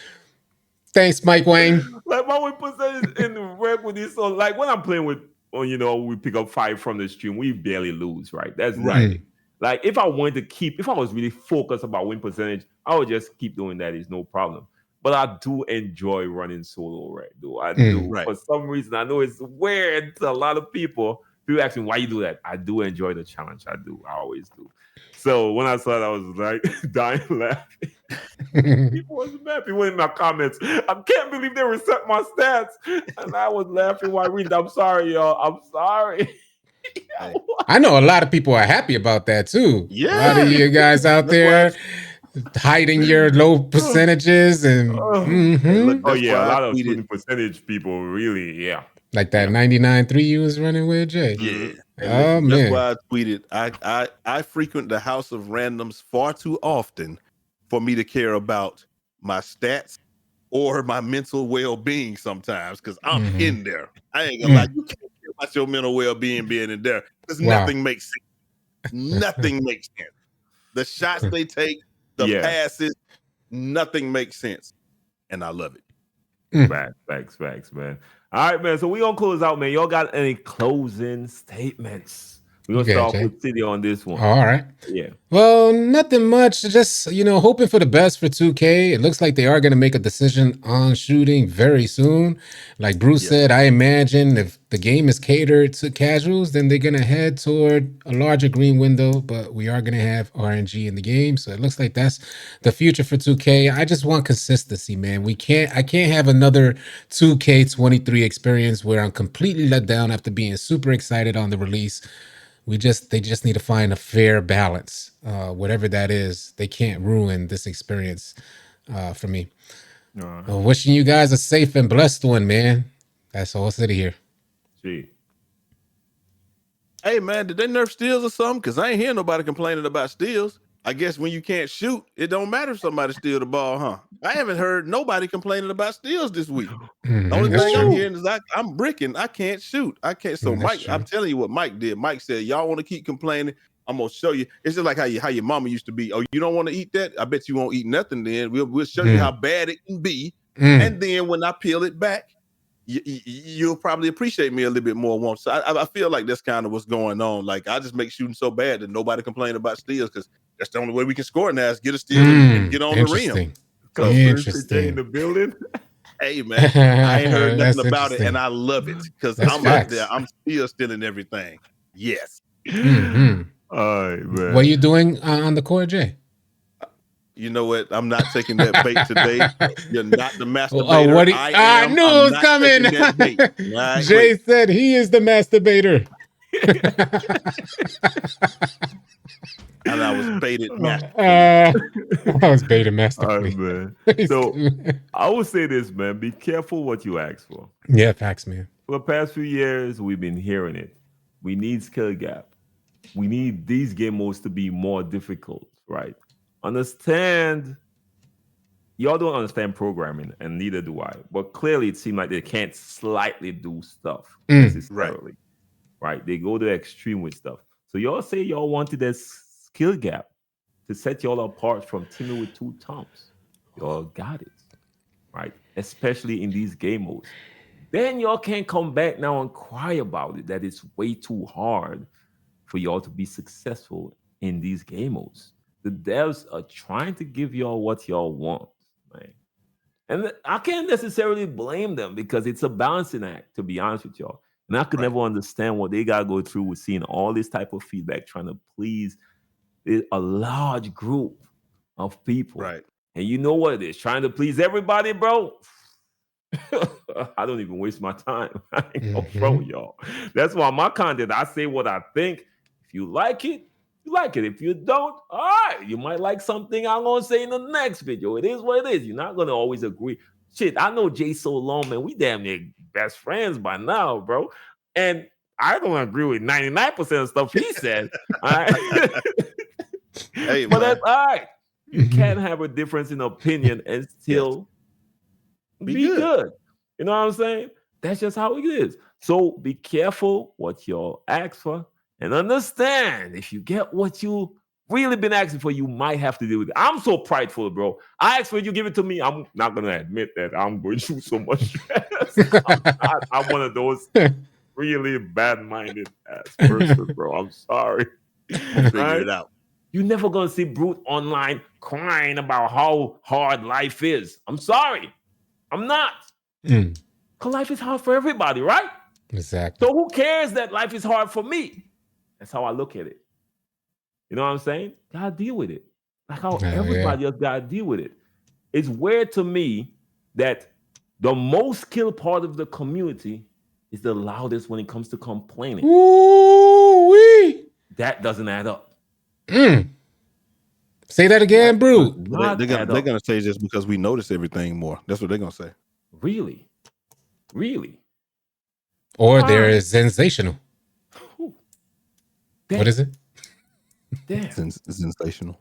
Thanks, Mike Wayne. Like my win percentage in the rec with this, so like when I'm playing with, we pick up 5 from the stream, we barely lose, right? That's right. Like if I was really focused about win percentage, I would just keep doing that. It's no problem. But I do enjoy running solo rec, though. I do. For some reason, I know it's weird to a lot of people. People ask me why you do that. I do enjoy the challenge. I do. I always do. So when I saw that, I was like dying laughing. People was mad. People in my comments, I can't believe they reset my stats. And I was laughing while reading. I'm sorry, y'all. I'm sorry. I know a lot of people are happy about that too. Yeah. A lot of you guys out there hiding your low percentages and a lot of shooting percentage people really, like that 99.3 you was running with, Jay. Yeah. Oh, man. That's why I tweeted. I frequent the House of Randoms far too often for me to care about my stats or my mental well-being sometimes because I'm in there. I ain't gonna lie. You can't care about your mental well-being being in there because nothing makes sense. Nothing makes sense. The shots they take, the passes, nothing makes sense. And I love it. Facts, man. All right, man. So we're going to close out, man. Y'all got any closing statements? We're going to start with City on this one. All right. Yeah. Well, nothing much. Just, hoping for the best for 2K. It looks like they are going to make a decision on shooting very soon. Like Bruce said, I imagine if the game is catered to casuals, then they're going to head toward a larger green window. But we are going to have RNG in the game. So it looks like that's the future for 2K. I just want consistency, man. I can't have another 2K23 experience where I'm completely let down after being super excited on the release. they just need to find a fair balance. Whatever that is, they can't ruin this experience for me. Wishing you guys a safe and blessed one, man. That's AllCity here. Gee. Hey man, did they nerf steals or something? Because I ain't hearing nobody complaining about steals. I guess when you can't shoot, it don't matter if somebody steal the ball, huh? I haven't heard nobody complaining about steals this week. The only thing I'm hearing is I'm bricking. I can't shoot. I can't. So Mike, I'm telling you what Mike did. Mike said, y'all want to keep complaining? I'm gonna show you. It's just like how your mama used to be. Oh, you don't want to eat that? I bet you won't eat nothing. Then we'll show you how bad it can be. And then when I peel it back, you'll probably appreciate me a little bit more once. So I feel like that's kind of what's going on. Like I just make shooting so bad that nobody complain about steals because that's the only way we can score now is get a steal and get on the rim. So interesting in the building. Hey man, I ain't heard nothing about it, and I love it because I'm out there. I'm still stealing everything. Yes. All right, man. What are you doing on the court, Jay? You know what? I'm not taking that bait today. You're not the masturbator. I knew it was coming. Right, Jay said he is the masturbator. And I was baited I was baited masterfully. Man. So I would say this, man. Be careful what you ask for. Yeah, facts, man. For the past few years, we've been hearing it. We need skill gap. We need these game modes to be more difficult, right? Understand, y'all don't understand programming, and neither do I. But clearly, it seems like they can't slightly do stuff necessarily, right? They go to the extreme with stuff. So y'all say y'all wanted that skill gap to set y'all apart from teaming with two thumbs. Y'all got it, right? Especially in these game modes. Then y'all can't come back now and cry about it, that it's way too hard for y'all to be successful in these game modes. The devs are trying to give y'all what y'all want, man. And I can't necessarily blame them because it's a balancing act, to be honest with y'all. And I could never understand what they got to go through with seeing all this type of feedback, trying to please a large group of people. Right. And you know what it is, trying to please everybody, bro. I don't even waste my time. I ain't gonna throw y'all. That's why my content, I say what I think. If you like it, you like it. If you don't, all right, you might like something I'm gonna say in the next video. It is what it is. You're not gonna always agree. Shit, I know Jay so long, man. We damn near best friends by now, bro. And I don't agree with 99% of stuff he said. All right. Hey, but that's all right. You can't have a difference in opinion and still be good. You know what I'm saying? That's just how it is. So be careful what y'all ask for. And understand, if you get what you really been asking for, you might have to deal with it. I'm so prideful, bro. I ask for you, give it to me. I'm not going to admit that I'm going through so much stress. I'm one of those really bad-minded ass person, bro. I'm sorry. Figure it out. You're never going to see Brute online crying about how hard life is. I'm sorry. I'm not. Because life is hard for everybody, right? Exactly. So who cares that life is hard for me? That's how I look at it. You know what I'm saying? Gotta deal with it. Like how everybody else gotta deal with it. It's weird to me that the most skilled part of the community is the loudest when it comes to complaining. Ooh-wee. That doesn't add up. Say that again, Brute. They're gonna say just because we notice everything more. That's what they're gonna say. Really? Or they're sensational. What is it? Damn. Sensational.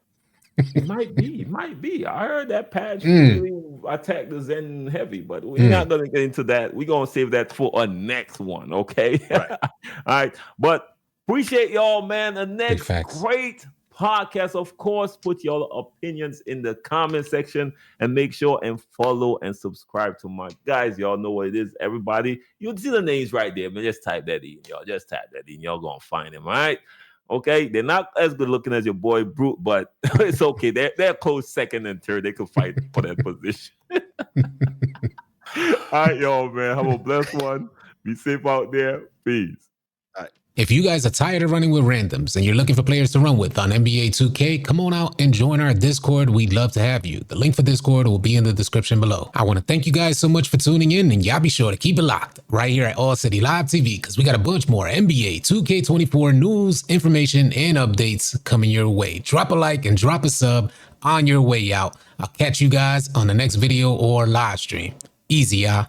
It might be. I heard that patch really attacked the Zen heavy, but we're not going to get into that. We're going to save that for a next one, okay? Right. All right. But appreciate y'all, man. The next great podcast, of course, put your opinions in the comment section and make sure and follow and subscribe to my guys. Y'all know what it is, everybody. You'll see the names right there, man. Just type that in, y'all. Just type that in. Y'all gonna find them, all right? Okay, they're not as good looking as your boy Brute, but it's okay. They're close second and third. They could fight for that position. All right, y'all, man. Have a blessed one. Be safe out there. Peace. All right. If you guys are tired of running with randoms and you're looking for players to run with on NBA 2K, come on out and join our Discord. We'd love to have you. The link for Discord will be in the description below. I want to thank you guys so much for tuning in, and y'all be sure to keep it locked right here at AllCity Live TV, because we got a bunch more NBA 2K24 news, information, and updates coming your way. Drop a like and drop a sub on your way out. I'll catch you guys on the next video or live stream. Easy, y'all.